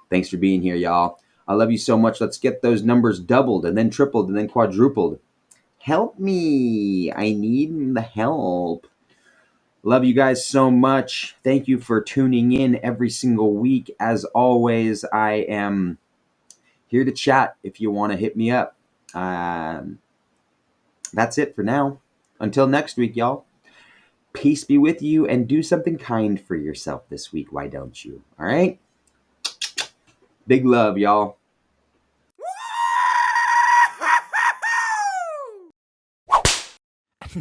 thanks for being here, y'all. I love you so much. Let's get those numbers doubled and then tripled and then quadrupled. Help me. I need the help. Love you guys so much. Thank you for tuning in every single week. As always, I am here to chat if you want to hit me up. That's it for now. Until next week, y'all. Peace be with you, and do something kind for yourself this week. Why don't you? All right? Big love, y'all.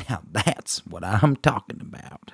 Now that's what I'm talking about.